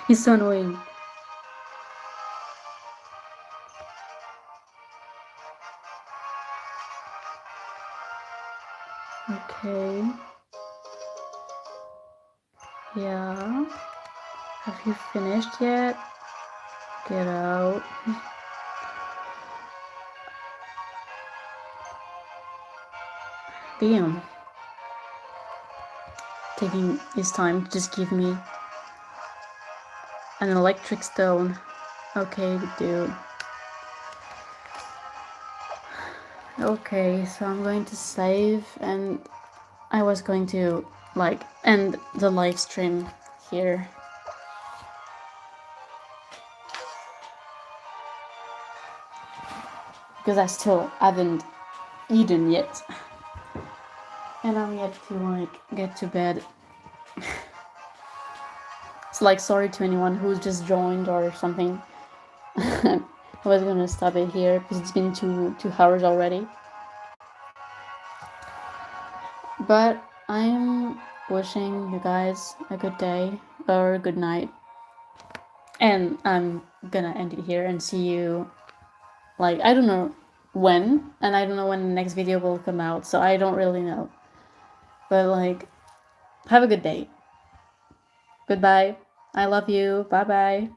He's so annoying. Okay. Yeah. Have you finished yet? Get out. Damn. Taking his time to just give me an electric stone. Okay, dude. Okay, so I'm going to save, and I was going to like end the live stream here. Because I still haven't eaten yet. And I'm yet to like get to bed. It's like sorry to anyone who's just joined or something. I was gonna stop it here because it's been two hours already. But I'm wishing you guys a good day or a good night. And I'm gonna end it here and see you, like, I don't know when, and I don't know when the next video will come out, so I don't really know. But like, have a good day. Goodbye. I love you. Bye bye.